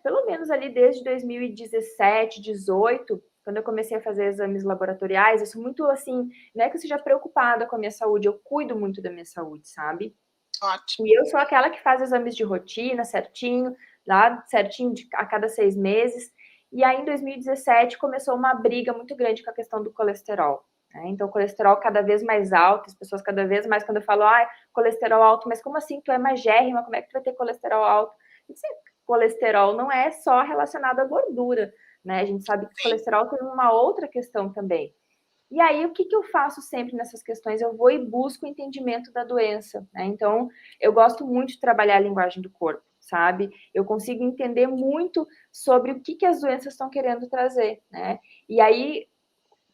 pelo menos ali desde 2017, 18, quando eu comecei a fazer exames laboratoriais, eu sou muito assim, não é que eu seja preocupada com a minha saúde, eu cuido muito da minha saúde, sabe? Ótimo. E eu sou aquela que faz exames de rotina certinho, lá certinho a cada 6 meses. E aí, em 2017, começou uma briga muito grande com a questão do colesterol. Né? Então, o colesterol cada vez mais alto, as pessoas cada vez mais, quando eu falo, colesterol alto, mas como assim? Tu é magérrima, como é que tu vai ter colesterol alto? Eu disse, colesterol não é só relacionado à gordura, né? A gente sabe que o colesterol tem uma outra questão também. E aí, o que eu faço sempre nessas questões? Eu vou e busco o entendimento da doença, né? Então, eu gosto muito de trabalhar a linguagem do corpo, sabe? Eu consigo entender muito sobre o que as doenças estão querendo trazer, né? E aí,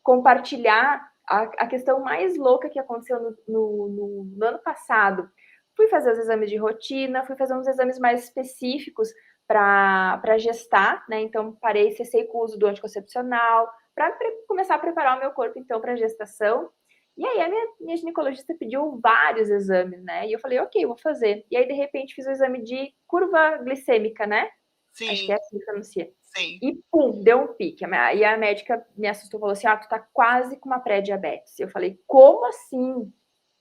compartilhar a questão mais louca que aconteceu no ano passado. Fui fazer os exames de rotina, fui fazer uns exames mais específicos para gestar, né? Então, cessei com o uso do anticoncepcional, para começar a preparar o meu corpo, então, para a gestação. E aí, a minha ginecologista pediu vários exames, né? E eu falei, ok, vou fazer. E aí, de repente, fiz o exame de curva glicêmica, né? Sim. Acho que é assim que pronuncia. Sim. E pum, deu um pique. E a médica me assustou, falou assim, tu tá quase com uma pré-diabetes. Eu falei, como assim?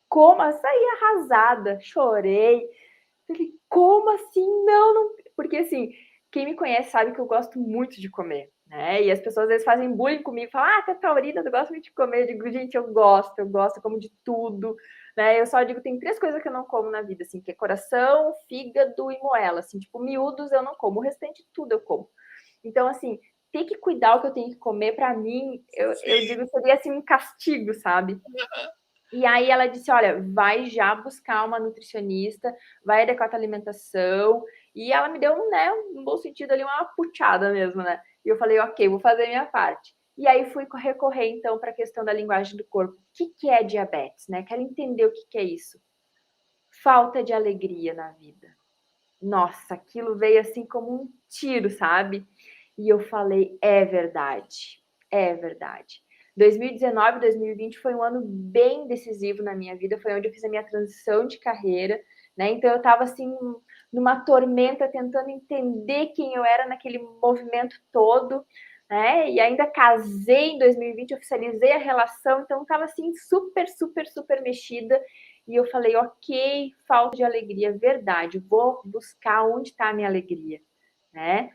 Como? Eu saí arrasada, chorei. Falei, como assim? Não. Porque assim, quem me conhece sabe que eu gosto muito de comer, né? E as pessoas às vezes fazem bullying comigo, falam, tu é taurina, tu gosta muito de comer. Eu digo, gente, eu gosto, eu como de tudo, né? Eu só digo, tem 3 coisas que eu não como na vida, assim, que é coração, fígado e moela, assim, tipo, miúdos eu não como, o restante tudo eu como. Então, assim, ter que cuidar o que eu tenho que comer, para mim, eu digo, seria assim um castigo, sabe? E aí ela disse, olha, vai já buscar uma nutricionista, vai adequar a tua alimentação. E ela me deu, né, um bom sentido ali, uma puxada mesmo, né? E eu falei, ok, vou fazer a minha parte. E aí fui recorrer, então, para a questão da linguagem do corpo. O que é diabetes, né? Quero entender o que é isso. Falta de alegria na vida. Nossa, aquilo veio assim como um tiro, sabe? E eu falei, é verdade, é verdade. 2019, 2020 foi um ano bem decisivo na minha vida, foi onde eu fiz a minha transição de carreira, né? Então eu estava assim numa tormenta tentando entender quem eu era naquele movimento todo, né? E ainda casei em 2020, oficializei a relação, então estava assim super mexida. E eu falei, ok, falta de alegria, verdade, vou buscar onde está a minha alegria, né?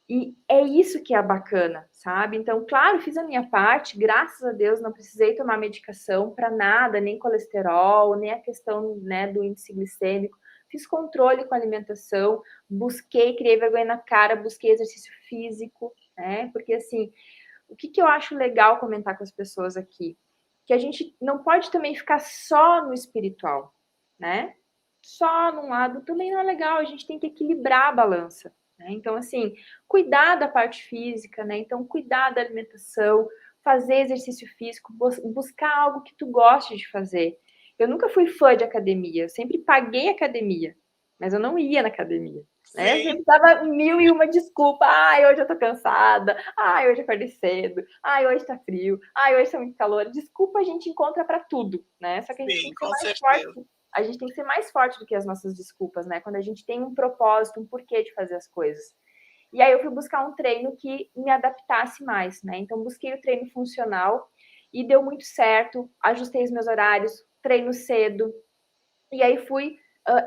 E é isso que é bacana, sabe? Então, claro, fiz a minha parte, graças a Deus, não precisei tomar medicação para nada, nem colesterol, nem a questão, né, do índice glicêmico. Fiz controle com a alimentação, busquei, criei vergonha na cara, busquei exercício físico, né? Porque, assim, o que eu acho legal comentar com as pessoas aqui? Que a gente não pode também ficar só no espiritual, né? Só num lado também não é legal, a gente tem que equilibrar a balança. Né? Então, assim, cuidar da parte física, né? Então, cuidar da alimentação, fazer exercício físico, buscar algo que tu goste de fazer. Eu nunca fui fã de academia, eu sempre paguei academia, mas eu não ia na academia. né? Eu Sim, sempre dava mil e uma desculpa. Ai, hoje eu tô cansada. Ai, hoje eu acordei cedo. Ai, hoje tá frio. Ai, hoje tá muito calor. Desculpa a gente encontra para tudo, né? Só que a gente tem sim, que ser com mais forte. certeza. A gente tem que ser mais forte do que as nossas desculpas, né? Quando a gente tem um propósito, um porquê de fazer as coisas. E aí eu fui buscar um treino que me adaptasse mais, né? Então busquei o treino funcional e deu muito certo. Ajustei os meus horários, treino cedo, e aí fui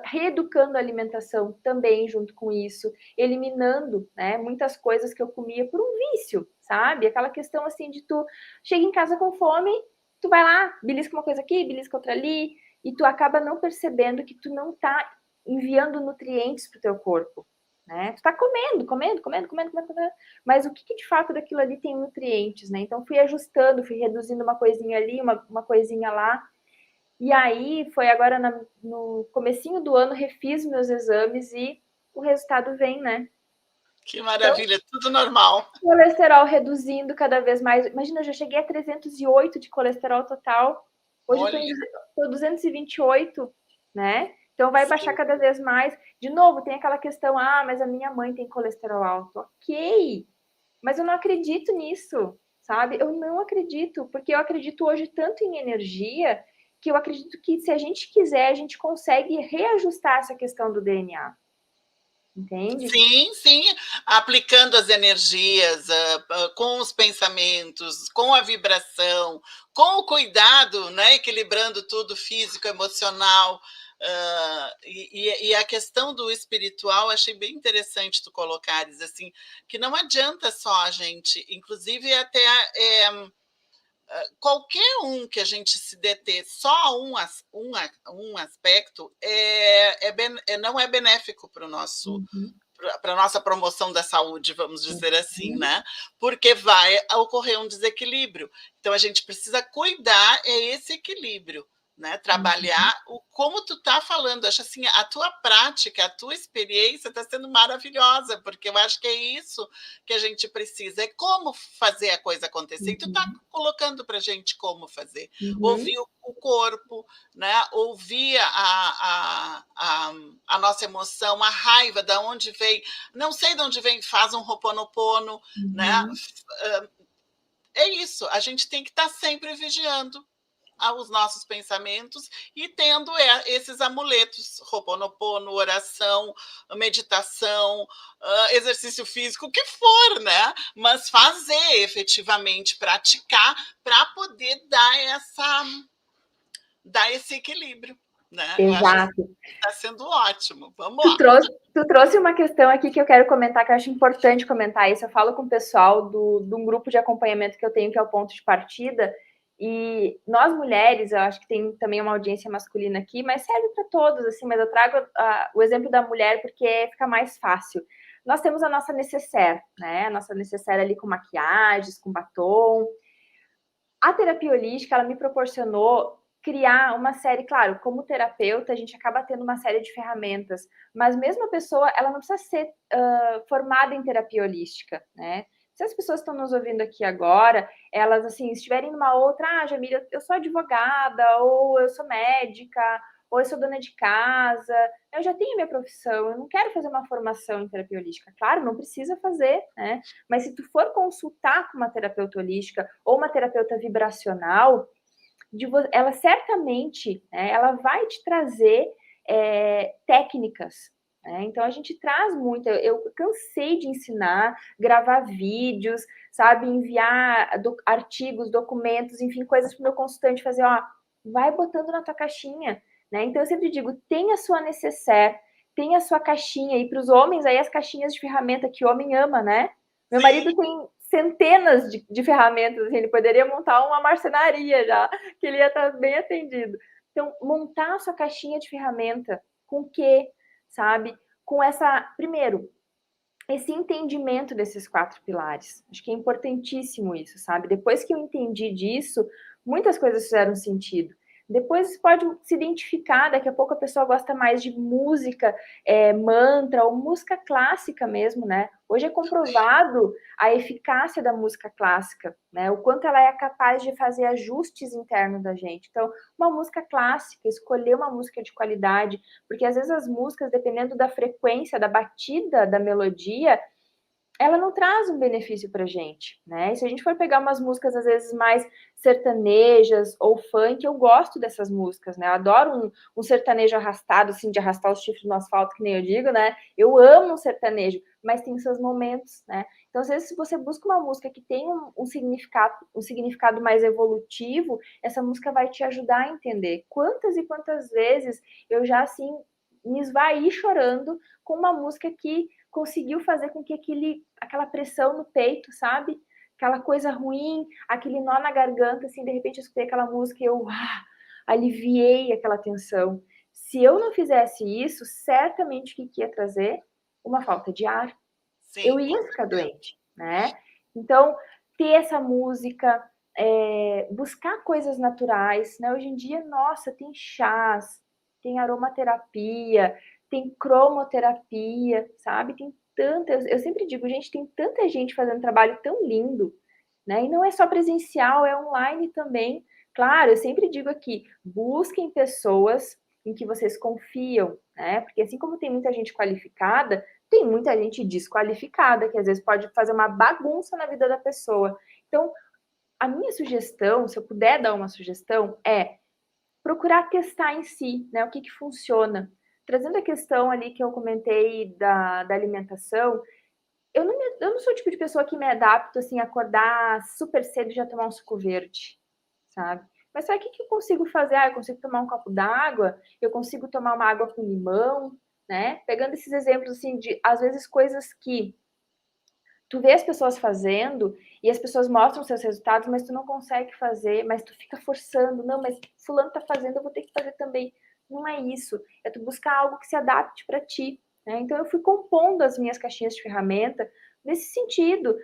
reeducando a alimentação também junto com isso, eliminando, né, muitas coisas que eu comia por um vício, sabe? Aquela questão assim de tu chega em casa com fome, tu vai lá, belisca uma coisa aqui, belisca outra ali, e tu acaba não percebendo que tu não tá enviando nutrientes para o teu corpo, né? Tu tá comendo, mas o que, que de fato daquilo ali tem nutrientes, né? Então fui ajustando, fui reduzindo uma coisinha ali, uma coisinha lá, e aí foi agora no comecinho do ano, refiz meus exames e o resultado vem, né? Que Então, maravilha, tudo normal. colesterol reduzindo cada vez mais. Imagina, eu já cheguei a 308 de colesterol total. Hoje eu tô em Olha, 228, né? Então vai baixar sim, cada vez mais. De novo, tem aquela questão, mas a minha mãe tem colesterol alto. Ok, mas eu não acredito nisso, sabe? Eu não acredito, porque eu acredito hoje tanto em energia que eu acredito que se a gente quiser, a gente consegue reajustar essa questão do DNA, entende? sim, sim, aplicando as energias, com os pensamentos, com a vibração, com o cuidado, né, equilibrando tudo físico, emocional, e a questão do espiritual, achei bem interessante tu colocares, assim, que não adianta só a gente, inclusive até qualquer um que a gente se deter só a um aspecto não é benéfico para o nosso Uhum, para a nossa promoção da saúde, vamos dizer assim, uhum, né? Porque vai ocorrer um desequilíbrio. Então a gente precisa cuidar esse equilíbrio, né? uhum, Trabalhar o como tu tá falando. Acho assim, a tua prática, a tua experiência está sendo maravilhosa, porque eu acho que é isso que a gente precisa, é como fazer a coisa acontecer. E tu tá uhum, colocando para a gente como fazer. uhum, Ouvir o corpo, né? Ouvir a nossa emoção, a raiva, da onde vem, não sei de onde vem, faz um roponopono, né? uhum. É isso, a gente tem que estar sempre vigiando os nossos pensamentos e tendo esses amuletos, roponopono, oração, meditação, exercício físico, o que for, né? Mas fazer efetivamente, praticar para poder dar esse equilíbrio, né? Eu acho que Exato. está sendo ótimo. Vamos Tu lá. trouxe, tu trouxe uma questão aqui que eu quero comentar, que eu acho importante comentar isso. Eu falo com o pessoal de um grupo de acompanhamento que eu tenho, que é o Ponto de Partida, e nós mulheres, eu acho que tem também uma audiência masculina aqui, mas serve para todos, assim, mas eu trago o exemplo da mulher porque fica mais fácil. Nós temos a nossa necessaire, né? A nossa necessaire ali com maquiagens, com batom. A terapia holística, ela me proporcionou criar uma série, claro, como terapeuta, a gente acaba tendo uma série de ferramentas, mas mesmo a pessoa, ela não precisa ser formada em terapia holística, né? Se as pessoas estão nos ouvindo aqui agora, elas, assim, estiverem numa outra, Jamila, eu sou advogada, ou eu sou médica, ou eu sou dona de casa, eu já tenho minha profissão, eu não quero fazer uma formação em terapia holística. Claro, não precisa fazer, né? Mas se tu for consultar com uma terapeuta holística ou uma terapeuta vibracional, ela certamente, né, ela vai te trazer técnicas. Né? Então a gente traz muito. Eu cansei de ensinar, gravar vídeos, sabe, enviar artigos, documentos, enfim, coisas para o meu consultante fazer. Ó, vai botando na tua caixinha. Né? Então eu sempre digo, tenha a sua necessaire, tenha a sua caixinha. E para os homens, aí as caixinhas de ferramenta que o homem ama, né? Meu marido Sim, tem centenas de ferramentas, assim, ele poderia montar uma marcenaria já, que ele ia estar bem atendido. Então, montar a sua caixinha de ferramenta com o quê, sabe? Com essa, primeiro, esse entendimento desses 4 pilares. Acho que é importantíssimo isso, sabe? Depois que eu entendi disso, muitas coisas fizeram sentido. Depois você pode se identificar, daqui a pouco a pessoa gosta mais de música, mantra, ou música clássica mesmo, né? Hoje é comprovado a eficácia da música clássica, né? O quanto ela é capaz de fazer ajustes internos da gente. Então, uma música clássica, escolher uma música de qualidade, porque às vezes as músicas, dependendo da frequência, da batida, da melodia, ela não traz um benefício pra gente, né? E se a gente for pegar umas músicas, às vezes, mais sertanejas ou funk, eu gosto dessas músicas, né? Eu adoro um sertanejo arrastado, assim, de arrastar os chifres no asfalto, que nem eu digo, né? Eu amo um sertanejo, mas tem seus momentos, né? Então, às vezes, se você busca uma música que tem um significado mais evolutivo, essa música vai te ajudar a entender. Quantas e quantas vezes eu já, assim, me esvaí chorando com uma música que conseguiu fazer com que aquela pressão no peito, sabe? Aquela coisa ruim, aquele nó na garganta, assim, de repente eu escutei aquela música e eu aliviei aquela tensão. Se eu não fizesse isso, certamente o que ia trazer? Uma falta de ar. Eu Sim, com ia ficar certeza. doente, né? Então, ter essa música, buscar coisas naturais, né? Hoje em dia, nossa, tem chás, tem aromaterapia, tem cromoterapia, sabe? Tem tantas. Eu sempre digo, gente, tem tanta gente fazendo trabalho tão lindo, né? E não é só presencial, é online também. Claro, eu sempre digo aqui, busquem pessoas em que vocês confiam, né? Porque assim como tem muita gente qualificada, tem muita gente desqualificada, que às vezes pode fazer uma bagunça na vida da pessoa. Então, a minha sugestão, se eu puder dar uma sugestão, é procurar testar em si, né? O que funciona. Trazendo a questão ali que eu comentei da alimentação, eu não sou o tipo de pessoa que me adapto assim, a acordar super cedo e já tomar um suco verde, sabe? Mas sabe o que eu consigo fazer? Eu consigo tomar um copo d'água, eu consigo tomar uma água com limão, né? Pegando esses exemplos assim de, às vezes, coisas que tu vê as pessoas fazendo e as pessoas mostram seus resultados, mas tu não consegue fazer, mas tu fica forçando, não, mas fulano tá fazendo, eu vou ter que fazer também. Não é isso, é tu buscar algo que se adapte para ti, né? Então eu fui compondo as minhas caixinhas de ferramenta nesse sentido.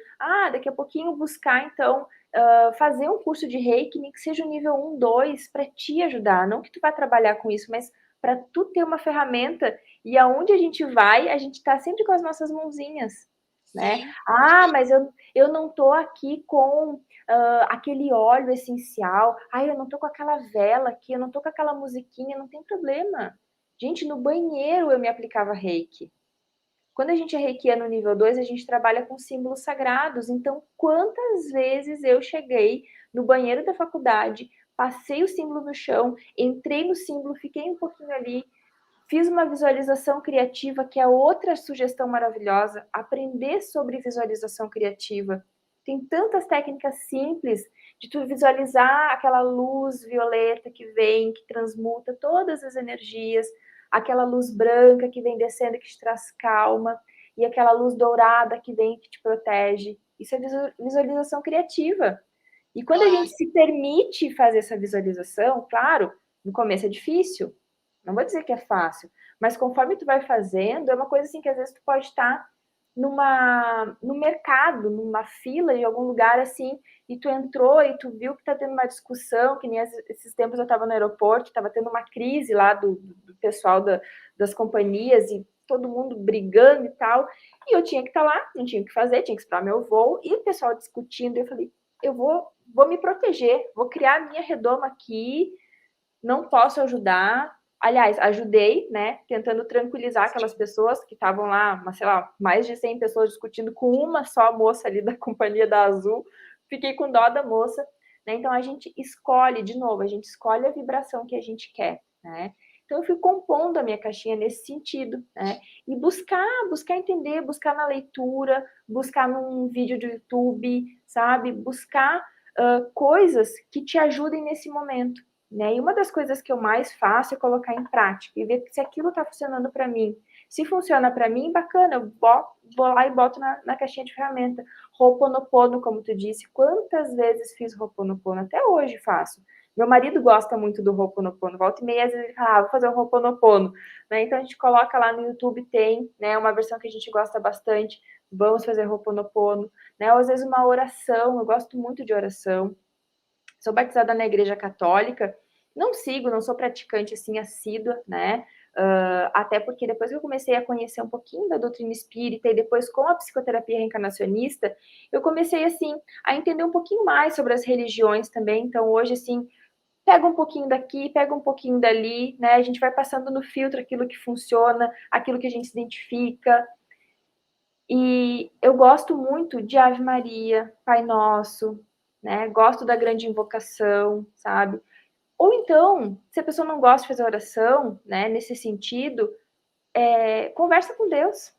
Daqui a pouquinho buscar então fazer um curso de Reiki, nem que seja o nível 1, 2, para te ajudar, não que tu vá trabalhar com isso, mas para tu ter uma ferramenta e aonde a gente vai, a gente está sempre com as nossas mãozinhas, né? Sim, Mas eu não tô aqui com aquele óleo essencial. Eu não tô com aquela vela aqui, eu não tô com aquela musiquinha, não tem problema. Gente, no banheiro eu me aplicava reiki. Quando a gente é reikiano nível 2, a gente trabalha com símbolos sagrados. Então, quantas vezes eu cheguei no banheiro da faculdade, passei o símbolo no chão, entrei no símbolo, fiquei um pouquinho ali, fiz uma visualização criativa, que é outra sugestão maravilhosa, aprender sobre visualização criativa. Tem tantas técnicas simples de tu visualizar aquela luz violeta que vem, que transmuta todas as energias, aquela luz branca que vem descendo, que te traz calma, e aquela luz dourada que vem, que te protege. Isso é visualização criativa. E quando a claro. gente se permite fazer essa visualização, claro, no começo é difícil, não vou dizer que é fácil, mas conforme tu vai fazendo, é uma coisa assim que às vezes tu pode estar no mercado, numa fila de algum lugar assim, e tu entrou e tu viu que tá tendo uma discussão, que nem esses tempos eu estava no aeroporto, estava tendo uma crise lá do pessoal das companhias e todo mundo brigando e tal, e eu tinha que estar lá, não tinha o que fazer, tinha que esperar meu voo, e o pessoal discutindo, e eu falei, eu vou me proteger, vou criar a minha redoma aqui, não posso ajudar. Aliás, ajudei, né, tentando tranquilizar aquelas pessoas que estavam lá, sei lá, mais de 100 pessoas discutindo com uma só moça ali da companhia da Azul. Fiquei com dó da moça, né? Então a gente escolhe, de novo, a gente escolhe a vibração que a gente quer, né? Então eu fui compondo a minha caixinha nesse sentido, né? E buscar entender, buscar na leitura, buscar num vídeo do YouTube, sabe? Buscar coisas que te ajudem nesse momento, né? E uma das coisas que eu mais faço é colocar em prática e ver se aquilo está funcionando para mim. Se funciona para mim, bacana, eu vou lá e boto na caixinha de ferramenta. Ho'oponopono, como tu disse, quantas vezes fiz Ho'oponopono? Até hoje faço. Meu marido gosta muito do Ho'oponopono, volta e meia, às vezes ele fala, vou fazer o Ho'oponopono. Né? Então a gente coloca lá no YouTube, tem, né, uma versão que a gente gosta bastante, vamos fazer Ho'oponopono. Né? Ou às vezes uma oração, eu gosto muito de oração. Sou batizada na igreja católica, Não sigo, não sou praticante assim assídua, né? Até porque depois que eu comecei a conhecer um pouquinho da doutrina espírita e depois com a psicoterapia reencarnacionista, eu comecei assim a entender um pouquinho mais sobre as religiões também. Então hoje assim, pega um pouquinho daqui, pega um pouquinho dali, né? A gente vai passando no filtro aquilo que funciona, aquilo que a gente se identifica. E eu gosto muito de Ave Maria, Pai Nosso, né? Gosto da grande invocação, sabe? Ou então, se a pessoa não gosta de fazer oração, né, nesse sentido, conversa com Deus.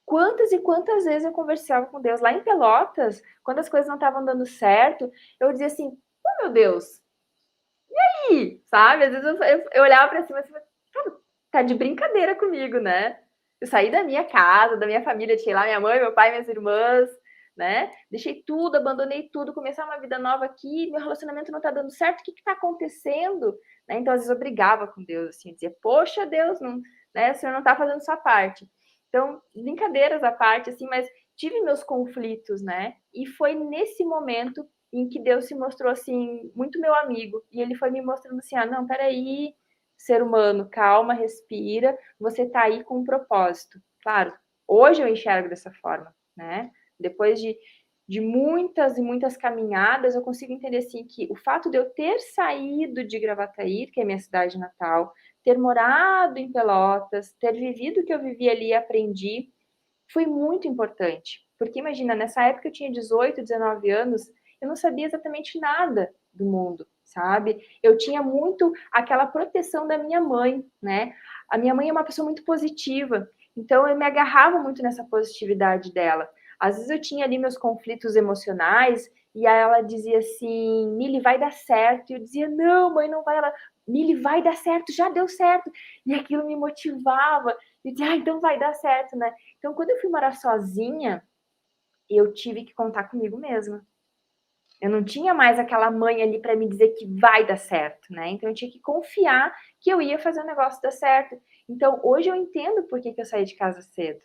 Quantas e quantas vezes eu conversava com Deus lá em Pelotas, quando as coisas não estavam dando certo, eu dizia assim: oh, meu Deus, e aí? Sabe? Às vezes eu olhava para cima e assim, cara, tá de brincadeira comigo, né? Eu saí da minha casa, da minha família, tinha lá minha mãe, meu pai, minhas irmãs, né? Deixei tudo, abandonei tudo, comecei uma vida nova aqui, meu relacionamento não tá dando certo, o que que tá acontecendo? Né? Então, às vezes eu brigava com Deus, assim, dizia, poxa, Deus, não, né? O Senhor não tá fazendo sua parte. Então, brincadeiras à parte, assim, mas tive meus conflitos, né? E foi nesse momento em que Deus se mostrou, assim, muito meu amigo. E ele foi me mostrando assim, não, peraí, ser humano, calma, respira, você tá aí com um propósito. Claro, hoje eu enxergo dessa forma, né? Depois de muitas e muitas caminhadas, eu consigo entender, assim, que o fato de eu ter saído de Gravataí, que é minha cidade natal, ter morado em Pelotas, ter vivido o que eu vivi ali e aprendi, foi muito importante. Porque imagina, nessa época eu tinha 18, 19 anos, eu não sabia exatamente nada do mundo, sabe? Eu tinha muito aquela proteção da minha mãe, né? A minha mãe é uma pessoa muito positiva, então eu me agarrava muito nessa positividade dela. Às vezes eu tinha ali meus conflitos emocionais e aí ela dizia assim, Mili, vai dar certo. E eu dizia, não, mãe, não vai. Ela, Mili, vai dar certo, já deu certo. E aquilo me motivava. Eu dizia, então vai dar certo, né? Então, quando eu fui morar sozinha, eu tive que contar comigo mesma. Eu não tinha mais aquela mãe ali para me dizer que vai dar certo, né? Então, eu tinha que confiar que eu ia fazer o negócio dar certo. Então, hoje eu entendo por que eu saí de casa cedo,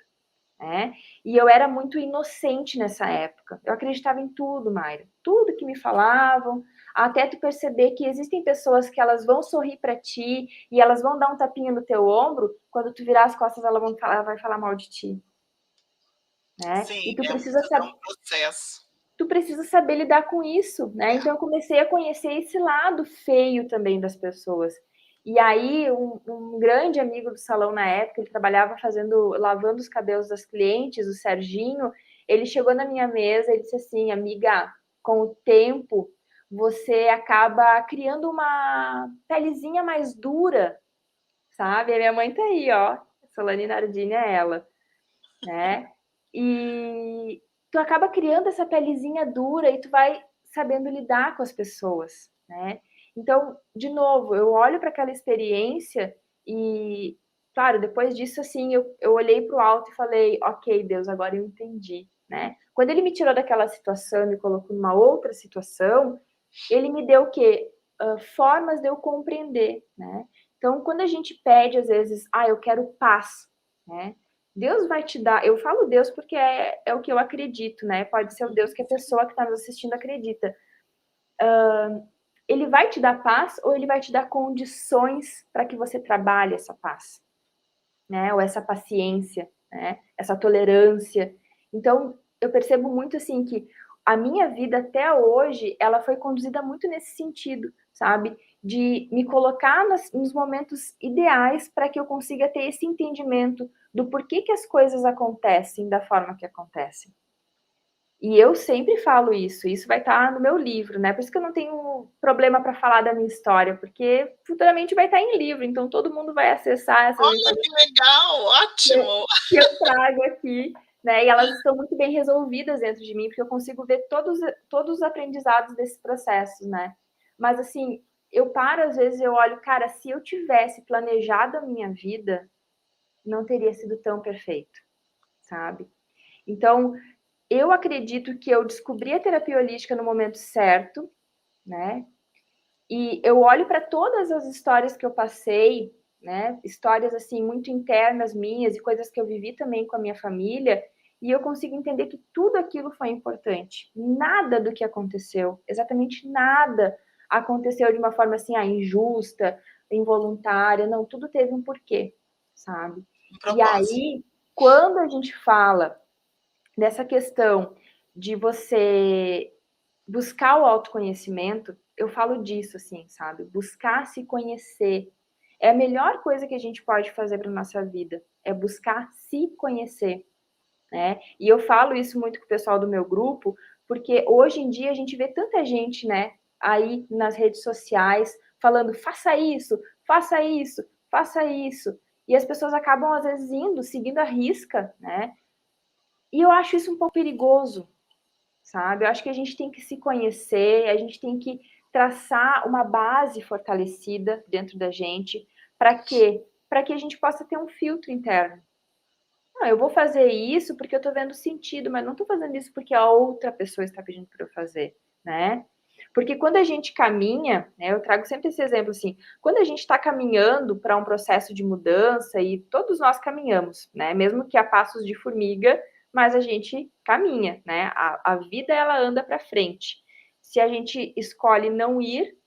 né? E eu era muito inocente nessa época. Eu acreditava em tudo, Mayra. Tudo que me falavam, até tu perceber que existem pessoas que elas vão sorrir para ti e elas vão dar um tapinha no teu ombro, quando tu virar as costas, ela vai falar mal de ti, né? Sim, E tu é precisa muito saber, um processo. tu precisa saber lidar com isso, né? É. Então eu comecei a conhecer esse lado feio também das pessoas. E aí um grande amigo do salão na época, ele trabalhava lavando os cabelos das clientes, o Serginho, ele chegou na minha mesa e disse assim, amiga, com o tempo você acaba criando uma pelezinha mais dura, sabe? A minha mãe tá aí, ó, Solane Nardini é ela, né? E tu acaba criando essa pelezinha dura e tu vai sabendo lidar com as pessoas, né? Então, de novo, eu olho para aquela experiência e, claro, depois disso, assim, eu olhei para o alto e falei, ok, Deus, agora eu entendi, né? Quando ele me tirou daquela situação e me colocou numa outra situação, ele me deu o quê? Formas de eu compreender, né? Então, quando a gente pede, às vezes, eu quero paz, né? Deus vai te dar, eu falo Deus porque é o que eu acredito, né? Pode ser o Deus que a pessoa que está nos assistindo acredita. Ele vai te dar paz ou ele vai te dar condições para que você trabalhe essa paz, né? Ou essa paciência, né? Essa tolerância. Então, eu percebo muito assim que a minha vida até hoje, ela foi conduzida muito nesse sentido, sabe? De me colocar nos momentos ideais para que eu consiga ter esse entendimento do porquê que as coisas acontecem da forma que acontecem. E eu sempre falo isso vai estar no meu livro, né? Por isso que eu não tenho problema para falar da minha história, porque futuramente vai estar em livro, então todo mundo vai acessar essas Olha informações que legal, ótimo. que eu trago aqui, né? E elas estão muito bem resolvidas dentro de mim, porque eu consigo ver todos os aprendizados desses processos, né? Mas assim, eu paro, às vezes eu olho, cara, se eu tivesse planejado a minha vida, não teria sido tão perfeito, sabe? Então, eu acredito que eu descobri a terapia holística no momento certo, né? E eu olho para todas as histórias que eu passei, né? Histórias assim muito internas minhas e coisas que eu vivi também com a minha família, e eu consigo entender que tudo aquilo foi importante. Nada do que aconteceu, exatamente nada, aconteceu de uma forma assim, injusta, involuntária, não, tudo teve um porquê, sabe? E aí, quando a gente fala dessa questão de você buscar o autoconhecimento, eu falo disso, assim, sabe? Buscar se conhecer. É a melhor coisa que a gente pode fazer para nossa vida, é buscar se conhecer, né? E eu falo isso muito com o pessoal do meu grupo, porque hoje em dia a gente vê tanta gente, né, aí nas redes sociais falando, faça isso, faça isso, faça isso. E as pessoas acabam, às vezes, indo, seguindo a risca, né? E eu acho isso um pouco perigoso, sabe? Eu acho que a gente tem que se conhecer, a gente tem que traçar uma base fortalecida dentro da gente. Para quê? Para que a gente possa ter um filtro interno. Não, eu vou fazer isso porque eu estou vendo sentido, mas não estou fazendo isso porque a outra pessoa está pedindo para eu fazer, né? Porque quando a gente caminha, né, eu trago sempre esse exemplo assim, quando a gente está caminhando para um processo de mudança, e todos nós caminhamos, né, mesmo que a passos de formiga, mas a gente caminha, né, a vida ela anda para frente. Se a gente escolhe não ir,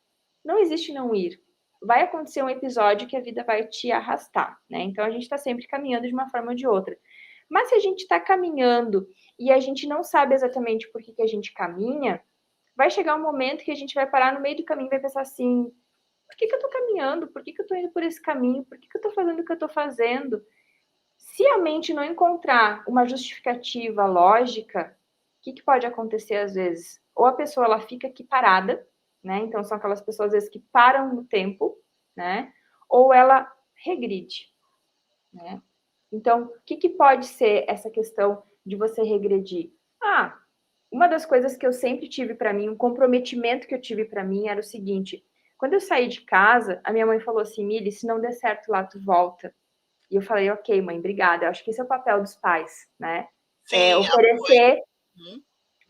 não existe não ir. Vai acontecer um episódio que a vida vai te arrastar, né? Então a gente está sempre caminhando de uma forma ou de outra. Mas se a gente está caminhando e a gente não sabe exatamente por que a gente caminha, vai chegar um momento que a gente vai parar no meio do caminho e vai pensar assim: por que eu estou caminhando? Por que eu estou indo por esse caminho? Por que eu estou fazendo o que eu estou fazendo? Se a mente não encontrar uma justificativa lógica, o que pode acontecer às vezes? Ou a pessoa ela fica aqui parada, né? Então são aquelas pessoas às vezes que param no tempo, né? Ou ela regride, né? Então, o que pode ser essa questão de você regredir? Uma das coisas que eu sempre tive para mim, um comprometimento que eu tive para mim era o seguinte: quando eu saí de casa, a minha mãe falou assim, Mili, se não der certo lá, tu volta. E eu falei, ok, mãe, obrigada. Eu acho que esse é o papel dos pais, né? Sim, oferecer apoio.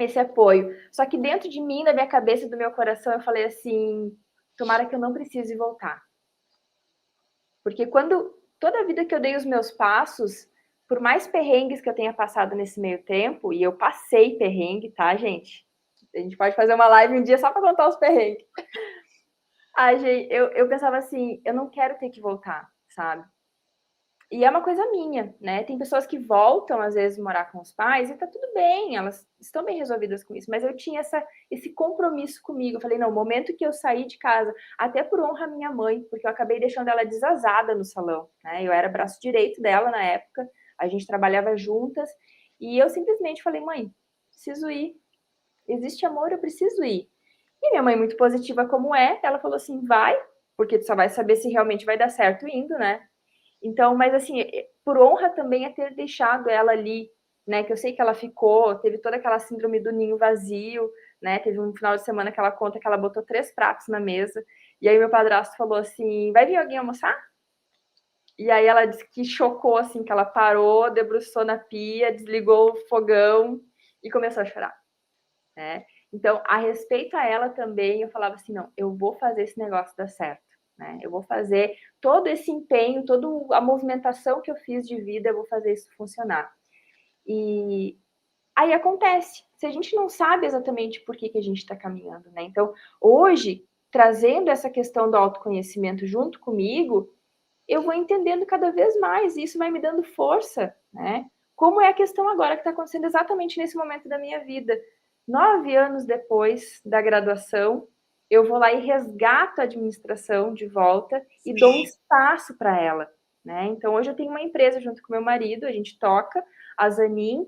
esse apoio. Só que dentro de mim, da minha cabeça, do meu coração, eu falei assim, tomara que eu não precise voltar. Porque toda a vida que eu dei os meus passos, por mais perrengues que eu tenha passado nesse meio tempo, e eu passei perrengue, tá, gente? A gente pode fazer uma live um dia só para contar os perrengues. Gente, eu pensava assim, eu não quero ter que voltar, sabe? E é uma coisa minha, né? Tem pessoas que voltam, às vezes, morar com os pais e tá tudo bem, elas estão bem resolvidas com isso. Mas eu tinha esse compromisso comigo. Eu falei, não, o momento que eu saí de casa, até por honra à minha mãe, porque eu acabei deixando ela desazada no salão, né? Eu era braço direito dela na época, a gente trabalhava juntas, e eu simplesmente falei, mãe, preciso ir. Existe amor, eu preciso ir. E minha mãe, muito positiva como é, ela falou assim, vai, porque tu só vai saber se realmente vai dar certo indo, né? Então, mas assim, por honra também é ter deixado ela ali, né? Que eu sei que ela ficou, teve toda aquela síndrome do ninho vazio, né? Teve um final de semana que ela conta que ela botou 3 pratos na mesa, e aí meu padrasto falou assim, vai vir alguém almoçar? E aí ela disse que chocou, assim, que ela parou, debruçou na pia, desligou o fogão e começou a chorar, né? Então, a respeito a ela também, eu falava assim, não, eu vou fazer esse negócio dar certo. Né? Eu vou fazer todo esse empenho, toda a movimentação que eu fiz de vida, eu vou fazer isso funcionar. E aí acontece. Se a gente não sabe exatamente por que a gente está caminhando, né? Então, hoje, trazendo essa questão do autoconhecimento junto comigo, eu vou entendendo cada vez mais, e isso vai me dando força, né? Como é a questão agora que está acontecendo exatamente nesse momento da minha vida. 9 anos depois da graduação, eu vou lá e resgato a administração de volta e dou um espaço para ela, né? Então, hoje eu tenho uma empresa junto com meu marido, a gente toca, a Zanin,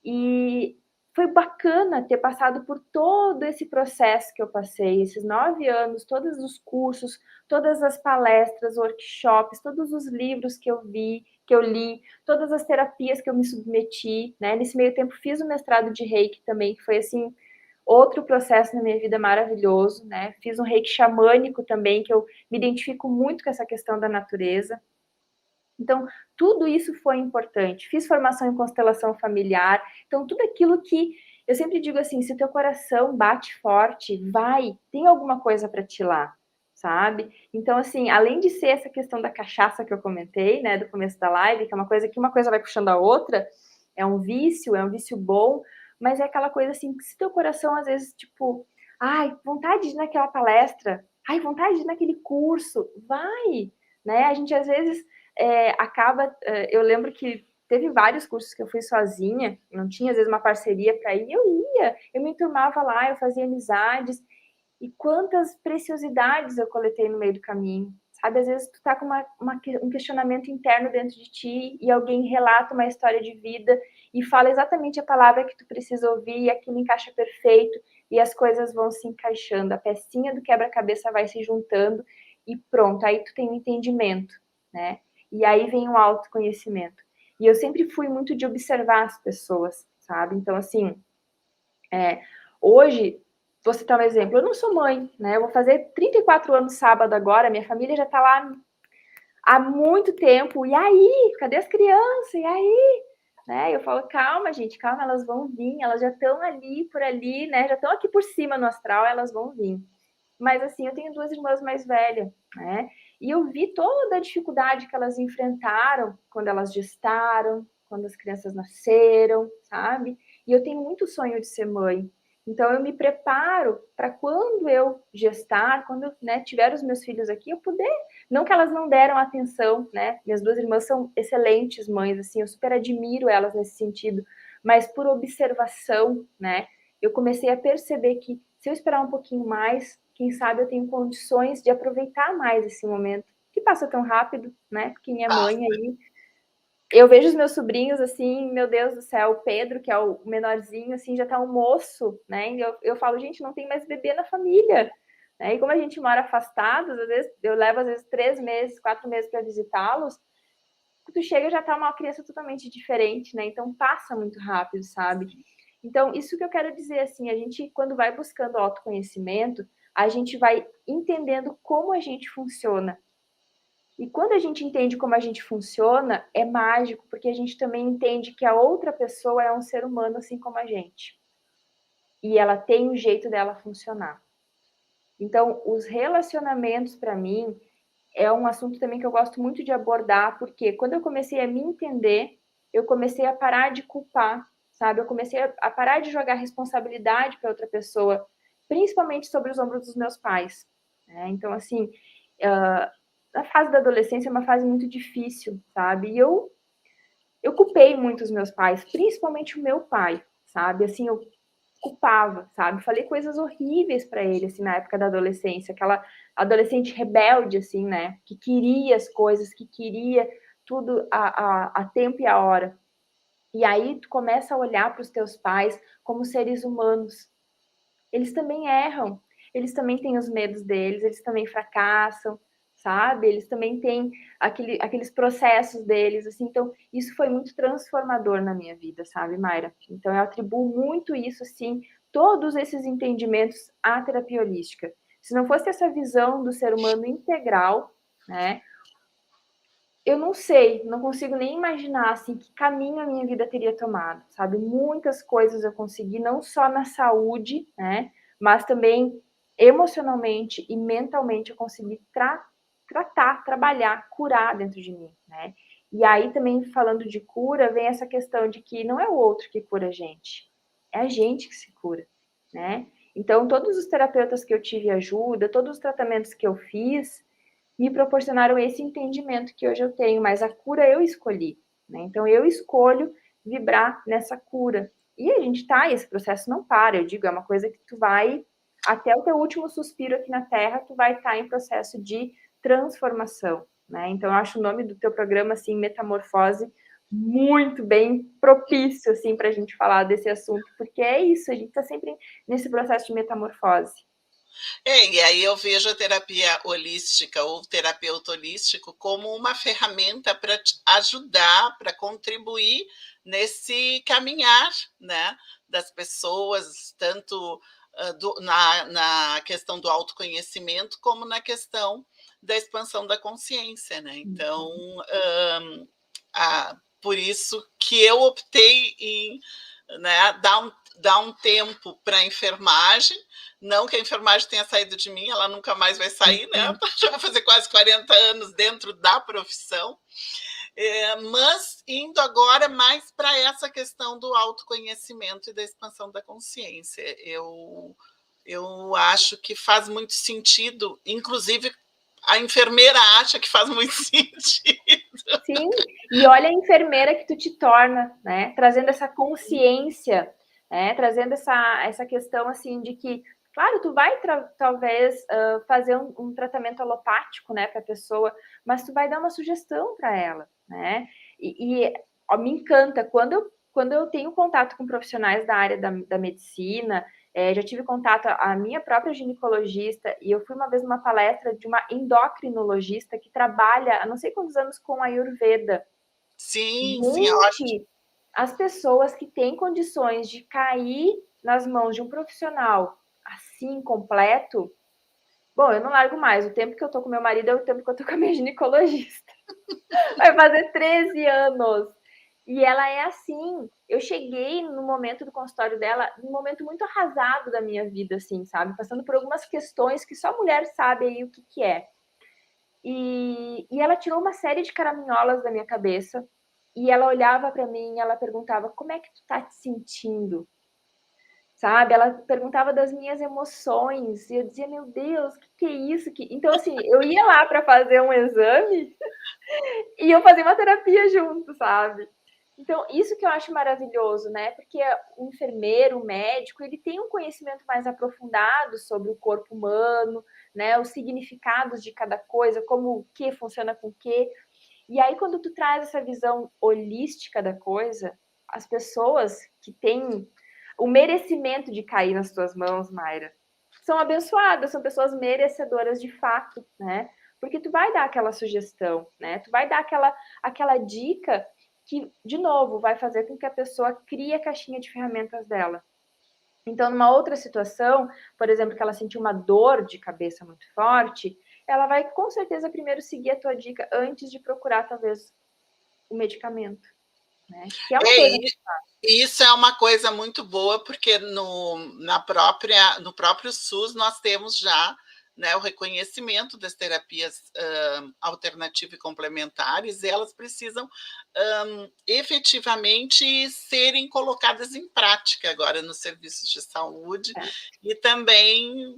e foi bacana ter passado por todo esse processo que eu passei, esses 9 anos, todos os cursos, todas as palestras, workshops, todos os livros que eu vi, que eu li, todas as terapias que eu me submeti, né? Nesse meio tempo fiz o mestrado de Reiki também, que foi assim outro processo na minha vida maravilhoso, né? Fiz um Reiki xamânico também, que eu me identifico muito com essa questão da natureza. Então, tudo isso foi importante. Fiz formação em constelação familiar. Então, tudo aquilo que eu sempre digo assim, se o teu coração bate forte, vai, tem alguma coisa para ti lá, sabe? Então, assim, além de ser essa questão da cachaça que eu comentei, né, do começo da live, que é uma coisa que uma coisa vai puxando a outra, é um vício bom, mas é aquela coisa assim, que se teu coração às vezes, tipo, Ai, vontade de ir naquela palestra. Ai, vontade de ir naquele curso. Vai, né? A gente às vezes acaba. Eu lembro que teve vários cursos que eu fui sozinha, não tinha às vezes uma parceria para ir, eu me enturmava lá, eu fazia amizades. E quantas preciosidades eu coletei no meio do caminho, sabe? Às vezes tu tá com um questionamento interno dentro de ti e alguém relata uma história de vida e fala exatamente a palavra que tu precisa ouvir e aquilo encaixa perfeito e as coisas vão se encaixando, a pecinha do quebra-cabeça vai se juntando e pronto, aí tu tem um entendimento, né? E aí vem o autoconhecimento. E eu sempre fui muito de observar as pessoas, sabe? Então, assim, hoje, vou citar um exemplo, eu não sou mãe, né? Eu vou fazer 34 anos sábado agora, minha família já tá lá há muito tempo. E aí? Cadê as crianças? E aí? Né? Eu falo, calma, gente, calma, elas vão vir, elas já estão ali, por ali, né? Já estão aqui por cima no astral, elas vão vir. Mas assim, eu tenho 2 irmãs mais velhas, né? E eu vi toda a dificuldade que elas enfrentaram quando elas gestaram, quando as crianças nasceram, sabe? E eu tenho muito sonho de ser mãe. Então eu me preparo para quando eu gestar, quando eu, né, tiver os meus filhos aqui, eu poder, não que elas não deram atenção, né? Minhas 2 irmãs são excelentes mães, assim, eu super admiro elas nesse sentido, mas por observação, né? Eu comecei a perceber que se eu esperar um pouquinho mais, quem sabe eu tenho condições de aproveitar mais esse momento, que passa tão rápido, né? Porque minha mãe aí. Eu vejo os meus sobrinhos assim, meu Deus do céu, o Pedro, que é o menorzinho, assim, já tá um moço, né? E eu falo, gente, não tem mais bebê na família. Né? E como a gente mora afastados, às vezes eu levo às vezes 3 meses, 4 meses para visitá-los, tu chega já tá uma criança totalmente diferente, né? Então passa muito rápido, sabe? Então, isso que eu quero dizer, assim, a gente, quando vai buscando autoconhecimento, a gente vai entendendo como a gente funciona. E quando a gente entende como a gente funciona, é mágico, porque a gente também entende que a outra pessoa é um ser humano assim como a gente. E ela tem o jeito dela funcionar. Então, os relacionamentos, para mim, é um assunto também que eu gosto muito de abordar, porque quando eu comecei a me entender, eu comecei a parar de culpar, sabe? Eu comecei a parar de jogar responsabilidade para outra pessoa, principalmente sobre os ombros dos meus pais. Né? Então, assim, a fase da adolescência é uma fase muito difícil, sabe? E eu culpei muito os meus pais, principalmente o meu pai, sabe? Assim, eu culpava, sabe? Falei coisas horríveis para ele, assim, na época da adolescência, aquela adolescente rebelde, assim, né? Que queria as coisas, que queria tudo a tempo e a hora. E aí tu começa a olhar para os teus pais como seres humanos. Eles também erram, eles também têm os medos deles, eles também fracassam, sabe? Eles também têm aqueles processos deles, assim. Então, isso foi muito transformador na minha vida, sabe, Mayra? Então, eu atribuo muito isso, assim, todos esses entendimentos à terapia holística. Se não fosse essa visão do ser humano integral, né? Eu não sei, não consigo nem imaginar assim que caminho a minha vida teria tomado, sabe? Muitas coisas eu consegui, não só na saúde, né? Mas também emocionalmente e mentalmente eu consegui tratar, trabalhar, curar dentro de mim, né? E aí também falando de cura, vem essa questão de que não é o outro que cura a gente, é a gente que se cura, né? Então, todos os terapeutas que eu tive ajuda, todos os tratamentos que eu fiz, me proporcionaram esse entendimento que hoje eu tenho, mas a cura eu escolhi, né? Então eu escolho vibrar nessa cura. E a gente tá, esse processo não para, eu digo, é uma coisa que tu vai até o teu último suspiro aqui na Terra, tu vai estar em processo de transformação, né? Então eu acho o nome do teu programa assim, Metamorfose, muito bem propício assim para a gente falar desse assunto, porque é isso, a gente está sempre nesse processo de metamorfose. E aí eu vejo a terapia holística ou terapeuta holístico como uma ferramenta para ajudar, para contribuir nesse caminhar, né, das pessoas, tanto na questão do autoconhecimento, como na questão da expansão da consciência, né? Então, por isso que eu optei em, né, dar um tempo para a enfermagem. Não que a enfermagem tenha saído de mim, ela nunca mais vai sair, né? Já vai fazer quase 40 anos dentro da profissão. Mas indo agora mais para essa questão do autoconhecimento e da expansão da consciência. Eu Eu acho que faz muito sentido, inclusive a enfermeira acha que faz muito sentido. Sim, e olha a enfermeira que tu te torna, né? Trazendo essa consciência, né? Trazendo essa questão assim de que, claro, tu vai talvez fazer um tratamento alopático, né, para a pessoa, mas tu vai dar uma sugestão para ela, né? E ó, me encanta quando eu tenho contato com profissionais da área da medicina. Já tive contato, a minha própria ginecologista, e eu fui uma vez numa palestra de uma endocrinologista que trabalha há não sei quantos anos com a Ayurveda. Sim, sim, é ótimo. Gente, as pessoas que têm condições de cair nas mãos de um profissional assim, completo, bom, eu não largo mais. O tempo que eu tô com meu marido é o tempo que eu tô com a minha ginecologista. Vai fazer 13 anos. E ela é assim. Eu cheguei no momento do consultório dela, num momento muito arrasado da minha vida, assim, sabe? Passando por algumas questões que só mulher sabe aí o que é. E ela tirou uma série de caraminholas da minha cabeça. E ela olhava para mim e ela perguntava: como é que tu tá te sentindo? Sabe? Ela perguntava das minhas emoções. E eu dizia: meu Deus, o que é isso? Então, assim, eu ia lá para fazer um exame e eu fazia uma terapia junto, sabe? Então, isso que eu acho maravilhoso, né? Porque o enfermeiro, o médico, ele tem um conhecimento mais aprofundado sobre o corpo humano, né? Os significados de cada coisa, como o que funciona com o que. E aí, quando tu traz essa visão holística da coisa, as pessoas que têm o merecimento de cair nas tuas mãos, Mayra, são abençoadas, são pessoas merecedoras de fato, né? Porque tu vai dar aquela sugestão, né? Tu vai dar aquela dica que, de novo, vai fazer com que a pessoa crie a caixinha de ferramentas dela. Então, numa outra situação, por exemplo, que ela sentiu uma dor de cabeça muito forte, ela vai com certeza primeiro seguir a tua dica antes de procurar, talvez, o medicamento, né? Que é uma coisa. Isso é uma coisa muito boa, porque no próprio SUS nós temos já, né, o reconhecimento das terapias alternativas e complementares, e elas precisam efetivamente serem colocadas em prática agora nos serviços de saúde, e também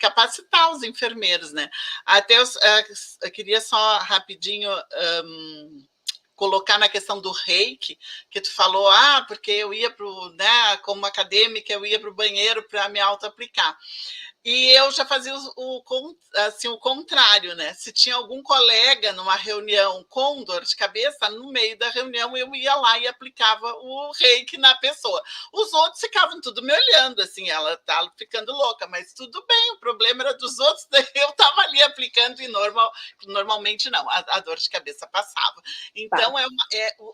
capacitar os enfermeiros, né? Até eu queria só rapidinho colocar na questão do reiki, que tu falou, porque eu ia para né, como acadêmica, eu ia para o banheiro para me auto-aplicar. E eu já fazia assim, o contrário, né? Se tinha algum colega numa reunião com dor de cabeça, no meio da reunião eu ia lá e aplicava o reiki na pessoa. Os outros ficavam tudo me olhando, assim, ela tá ficando louca, mas tudo bem, o problema era dos outros, daí eu estava ali aplicando e normalmente não, a dor de cabeça passava. Então,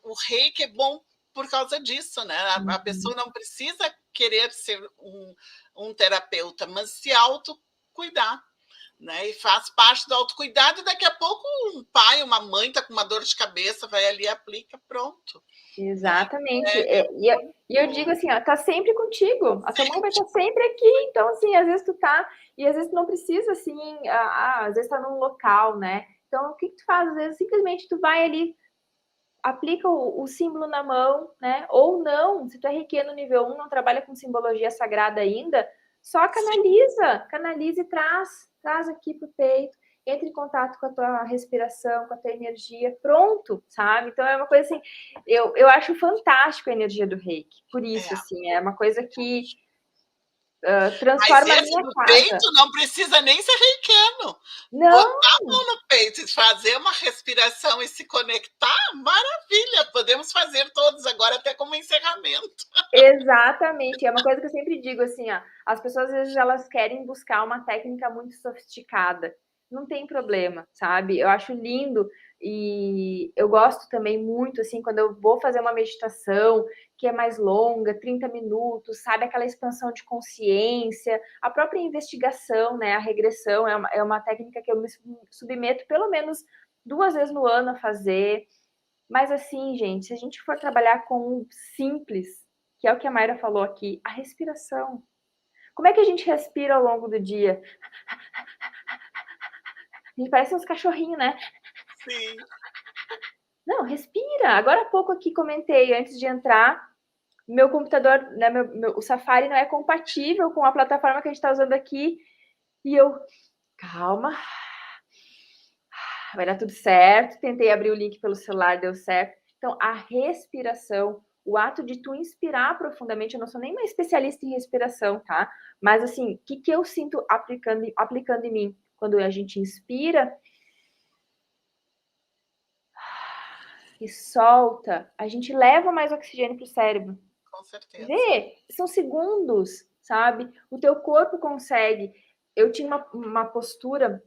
o reiki é bom por causa disso, né? A pessoa não precisa querer ser um terapeuta, mas se autocuidar, né? E faz parte do autocuidado, e daqui a pouco um pai, uma mãe está com uma dor de cabeça, vai ali, aplica, pronto. Exatamente. E eu digo assim, ó, tá sempre contigo. A tua mãe vai estar sempre aqui. Então, assim, às vezes tu tá, e às vezes tu não precisa, assim, às vezes tá num local, né? Então, o que tu faz? Às vezes, simplesmente tu vai ali, aplica o símbolo na mão, né? Ou não, se tu é reiki no nível 1, não trabalha com simbologia sagrada ainda, só canaliza e traz aqui pro peito, entre em contato com a tua respiração, com a tua energia, pronto, sabe? Então é uma coisa assim, eu acho fantástico a energia do reiki, por isso, assim, é uma coisa que transforma a minha do casa. peito não precisa nem ser reikiano. Não. Botar a mão no peito e fazer uma respiração e se conectar, maravilha! Podemos fazer todos agora, até como encerramento. Exatamente, é uma coisa que eu sempre digo assim, ó, as pessoas às vezes elas querem buscar uma técnica muito sofisticada, não tem problema, sabe? Eu acho lindo e eu gosto também muito, assim, quando eu vou fazer uma meditação que é mais longa, 30 minutos, sabe? Aquela expansão de consciência, a própria investigação, né? A regressão é uma técnica que eu me submeto pelo menos 2 vezes no ano a fazer, mas assim, gente, se a gente for trabalhar com o simples, que é o que a Mayra falou aqui, a respiração. Como é que a gente respira ao longo do dia? A gente parece uns cachorrinhos, né? Sim. Não, respira. Agora há pouco aqui comentei, antes de entrar meu computador, né, o Safari não é compatível com a plataforma que a gente está usando aqui. E eu, calma, vai dar tudo certo. Tentei abrir o link pelo celular, deu certo. Então, a respiração, o ato de tu inspirar profundamente, eu não sou nem uma especialista em respiração, tá? Mas, assim, o que eu sinto aplicando em mim? Quando a gente inspira e solta, a gente leva mais oxigênio para o cérebro. Com certeza. Vê, são segundos, sabe? O teu corpo consegue. Eu tinha uma postura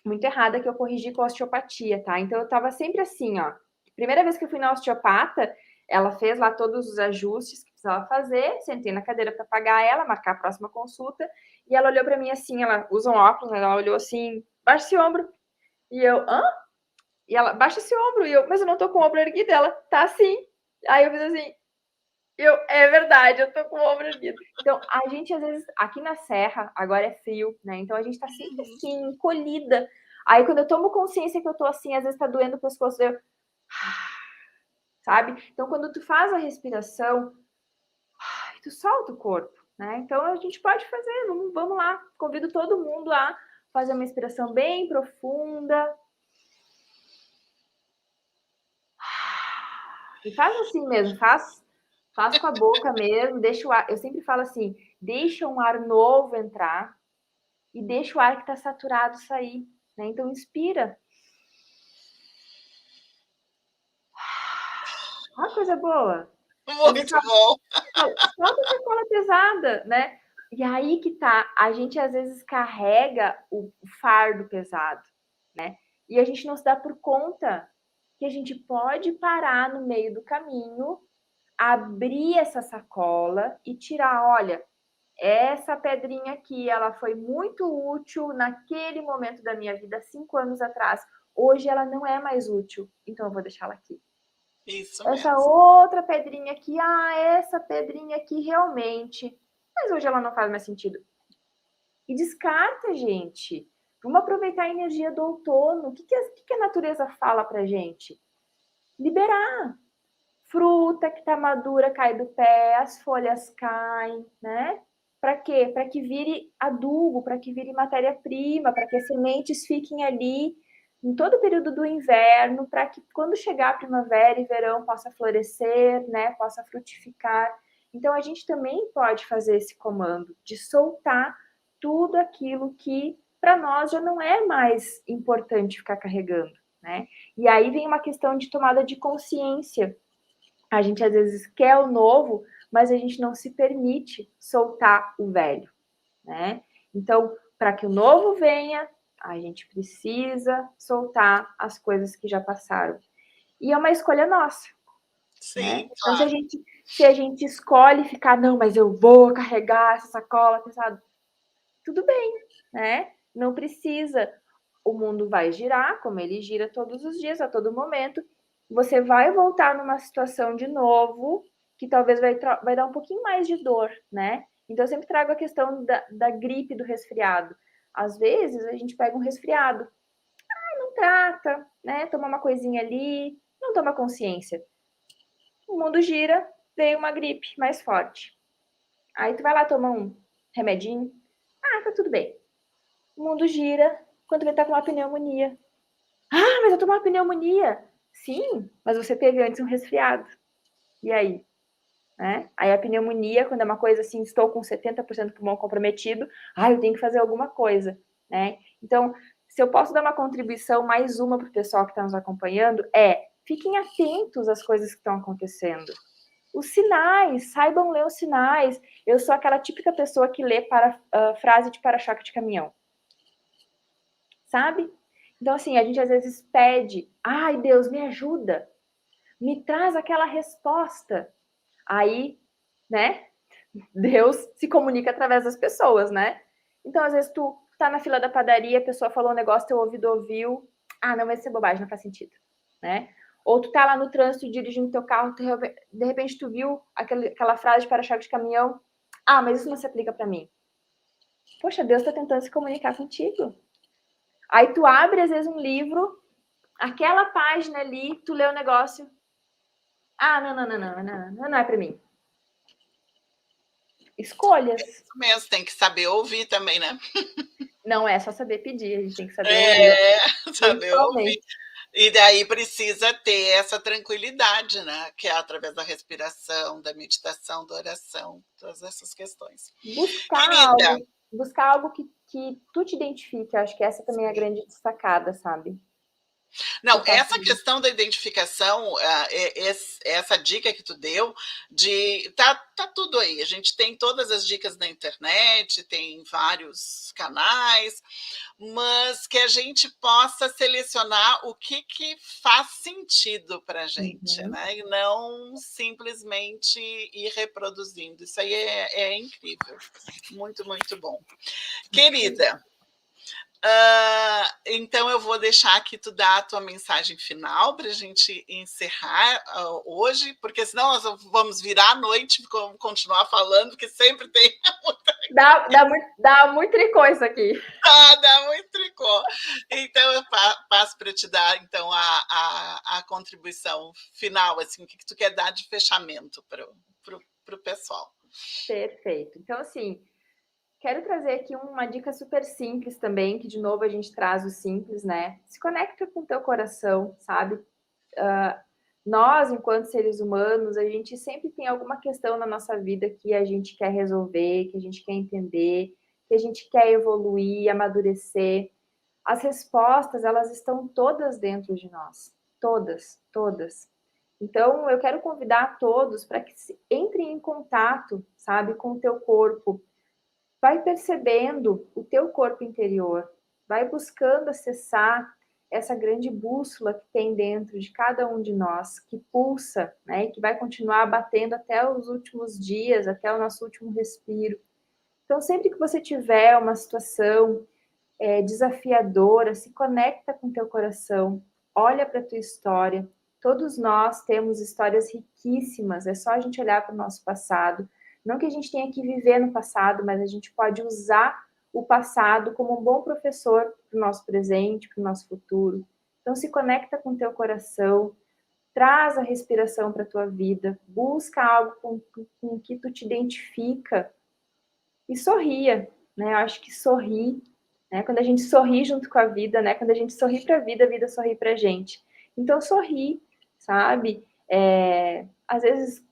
muito errada que eu corrigi com a osteopatia, tá? Então eu tava sempre assim, ó. Primeira vez que eu fui na osteopata, ela fez lá todos os ajustes que precisava fazer, sentei na cadeira para pagar ela, marcar a próxima consulta, e ela olhou para mim assim, ela usa um óculos, ela olhou assim, baixa esse ombro. E eu, hã? E ela, baixa esse ombro. E eu, mas eu não tô com o ombro erguido. Ela, tá assim. Aí eu fiz assim, é verdade, eu tô com o ombro erguido. Então, a gente, às vezes, aqui na Serra, agora é frio, né? Então, a gente tá sempre assim, encolhida. Aí, quando eu tomo consciência que eu tô assim, às vezes tá doendo o pescoço, eu... Sabe? Então, quando tu faz a respiração, tu solta o corpo, né? Então, a gente pode fazer, vamos lá. Convido todo mundo a fazer uma respiração bem profunda. E faz assim mesmo, faz com a boca mesmo, deixa o ar. Eu sempre falo assim: deixa um ar novo entrar e deixa o ar que está saturado sair. Né? Então, inspira. Olha coisa boa. Muito bom. Solta essa cola pesada, né? E aí que tá, a gente às vezes carrega o fardo pesado, né? E a gente não se dá por conta que a gente pode parar no meio do caminho, abrir essa sacola e tirar, olha, essa pedrinha aqui, ela foi muito útil naquele momento da minha vida, 5 anos atrás. Hoje ela não é mais útil, então eu vou deixá-la aqui. Isso Essa mesmo. outra pedrinha aqui, essa pedrinha aqui realmente, mas hoje ela não faz mais sentido. E descarta, gente. Vamos aproveitar a energia do outono. O que a natureza fala pra gente? Liberar. Fruta que tá madura cai do pé, as folhas caem, né? Para quê? Para que vire adubo, para que vire matéria-prima, para que as sementes fiquem ali em todo o período do inverno, para que quando chegar a primavera e verão possa florescer, né? Possa frutificar. Então a gente também pode fazer esse comando de soltar tudo aquilo que para nós já não é mais importante ficar carregando, né? E aí vem uma questão de tomada de consciência. A gente às vezes quer o novo, mas a gente não se permite soltar o velho, né? Então, para que o novo venha, a gente precisa soltar as coisas que já passaram. E é uma escolha nossa, Sim, né? Então, claro. se a gente escolhe ficar, não, mas eu vou carregar essa sacola pesada, tudo bem, né? Não precisa. O mundo vai girar, como ele gira todos os dias, a todo momento. Você vai voltar numa situação de novo que talvez vai dar um pouquinho mais de dor, né? Então, eu sempre trago a questão da gripe, do resfriado. Às vezes, a gente pega um resfriado, não trata, né? Toma uma coisinha ali, não toma consciência. O mundo gira, veio uma gripe mais forte. Aí tu vai lá tomar um remedinho, tá tudo bem. O mundo gira, quando vai estar com uma pneumonia. Ah, mas eu tô com uma pneumonia. Sim, mas você teve antes um resfriado. E aí? Né? Aí a pneumonia, quando é uma coisa assim, estou com 70% do pulmão comprometido, eu tenho que fazer alguma coisa, né? Então, se eu posso dar uma contribuição, mais uma para o pessoal que está nos acompanhando, fiquem atentos às coisas que estão acontecendo. Os sinais, saibam ler os sinais. Eu sou aquela típica pessoa que lê frase de para-choque de caminhão. Sabe? Então, assim, a gente às vezes pede, ai, Deus, me ajuda, me traz aquela resposta. Aí, né, Deus se comunica através das pessoas, né? Então, às vezes, tu tá na fila da padaria, a pessoa falou um negócio, teu ouvido ouviu, não, vai ser bobagem, não faz sentido, né? Ou tu tá lá no trânsito dirigindo teu carro, de repente tu viu aquela frase de para-choque de caminhão, mas isso não se aplica para mim. Poxa, Deus tá tentando se comunicar contigo. Aí tu abre, às vezes, um livro, aquela página ali, tu lê o negócio. Não é pra mim. escolhas. É isso mesmo, tem que saber ouvir também, né? Não é só saber pedir, a gente tem que saber ouvir, É, saber ouvir. principalmente. E daí precisa ter essa tranquilidade, né? Que é através da respiração, da meditação, da oração, todas essas questões. Querida, Buscar algo que tu te identifique. Eu acho que essa também é a grande sacada, sabe? Que não, faça essa questão da identificação, essa dica que tu deu, tá tudo aí. A gente tem todas as dicas na internet, tem vários canais, mas que a gente possa selecionar o que faz sentido para a gente, Uhum. né? E não simplesmente ir reproduzindo. Isso aí é incrível. Muito, muito bom. Querida, então eu vou deixar aqui tu dar a tua mensagem final para a gente encerrar hoje, porque senão nós vamos virar a noite e continuar falando, porque sempre tem muita Dá muito tricô isso aqui. dá muito tricô. Então eu passo para te dar então a contribuição final, assim, o que tu quer dar de fechamento para o pessoal. Perfeito. Então, assim, quero trazer aqui uma dica super simples também, que de novo a gente traz o simples, né? Se conecta com o teu coração, sabe? Nós, enquanto seres humanos, a gente sempre tem alguma questão na nossa vida que a gente quer resolver, que a gente quer entender, que a gente quer evoluir, amadurecer. As respostas, elas estão todas dentro de nós. Todas, todas. Então, eu quero convidar todos para que entrem em contato, sabe, com o teu corpo. Vai percebendo o teu corpo interior. Vai buscando acessar essa grande bússola que tem dentro de cada um de nós, que pulsa, né, e que vai continuar batendo até os últimos dias, até o nosso último respiro. Então, sempre que você tiver uma situação desafiadora, se conecta com o teu coração, olha para a tua história. Todos nós temos histórias riquíssimas, é só a gente olhar para o nosso passado. Não que a gente tenha que viver no passado, mas a gente pode usar o passado como um bom professor para o nosso presente, para o nosso futuro. Então se conecta com o teu coração, traz a respiração para a tua vida, busca algo com que tu te identifica e sorria, né? Eu acho que sorrir, né? Quando a gente sorri junto com a vida, né? Quando a gente sorri para a vida sorri para a gente. Então sorri, sabe? Às vezes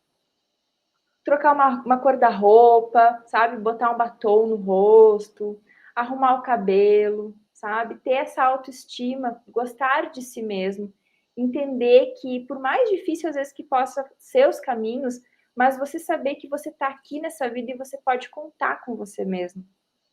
trocar uma cor da roupa, sabe? Botar um batom no rosto, arrumar o cabelo, sabe? Ter essa autoestima, gostar de si mesmo, entender que por mais difícil às vezes que possa ser os caminhos, mas você saber que você está aqui nessa vida e você pode contar com você mesmo.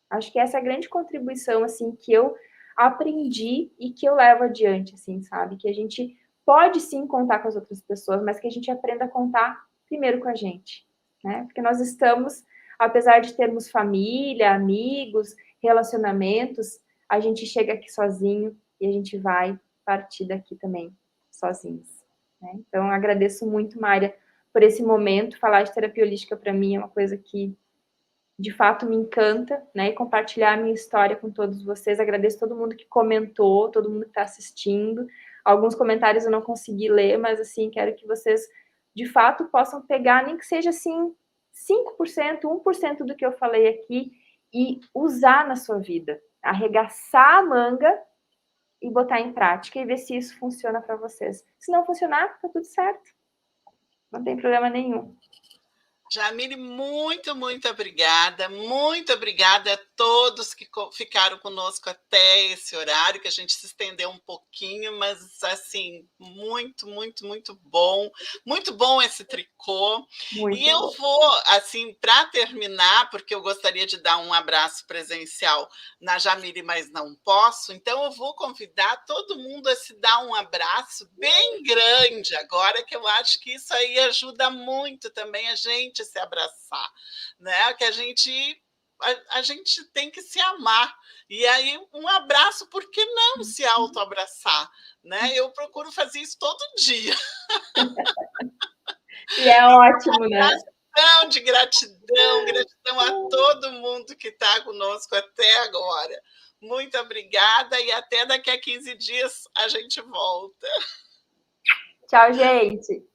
Acho que essa é a grande contribuição, assim, que eu aprendi e que eu levo adiante, assim, sabe? Que a gente pode sim contar com as outras pessoas, mas que a gente aprenda a contar primeiro com a gente, né? Porque nós estamos, apesar de termos família, amigos, relacionamentos, a gente chega aqui sozinho e a gente vai partir daqui também sozinhos, né? Então, agradeço muito, Mária, por esse momento. Falar de terapia holística para mim é uma coisa que de fato me encanta, né? E compartilhar a minha história com todos vocês. Agradeço todo mundo que comentou, todo mundo que está assistindo. Alguns comentários eu não consegui ler, mas assim, quero que vocês de fato possam pegar, nem que seja assim, 5%, 1% do que eu falei aqui e usar na sua vida. Arregaçar a manga e botar em prática e ver se isso funciona para vocês. Se não funcionar, tá tudo certo. Não tem problema nenhum. Jamile, muito, muito obrigada a todos que ficaram conosco até esse horário, que a gente se estendeu um pouquinho, mas assim, muito bom esse tricô. Muito E eu bom. vou, assim, para terminar, porque eu gostaria de dar um abraço presencial na Jamile, mas não posso, então eu vou convidar todo mundo a se dar um abraço bem grande agora, que eu acho que isso aí ajuda muito também a gente se abraçar, né? Que a gente tem que se amar. E aí, um abraço, por que não se autoabraçar? Né? Eu procuro fazer isso todo dia. E é ótimo, né? Gratidão a todo mundo que está conosco até agora. Muito obrigada e até daqui a 15 dias a gente volta. Tchau, gente.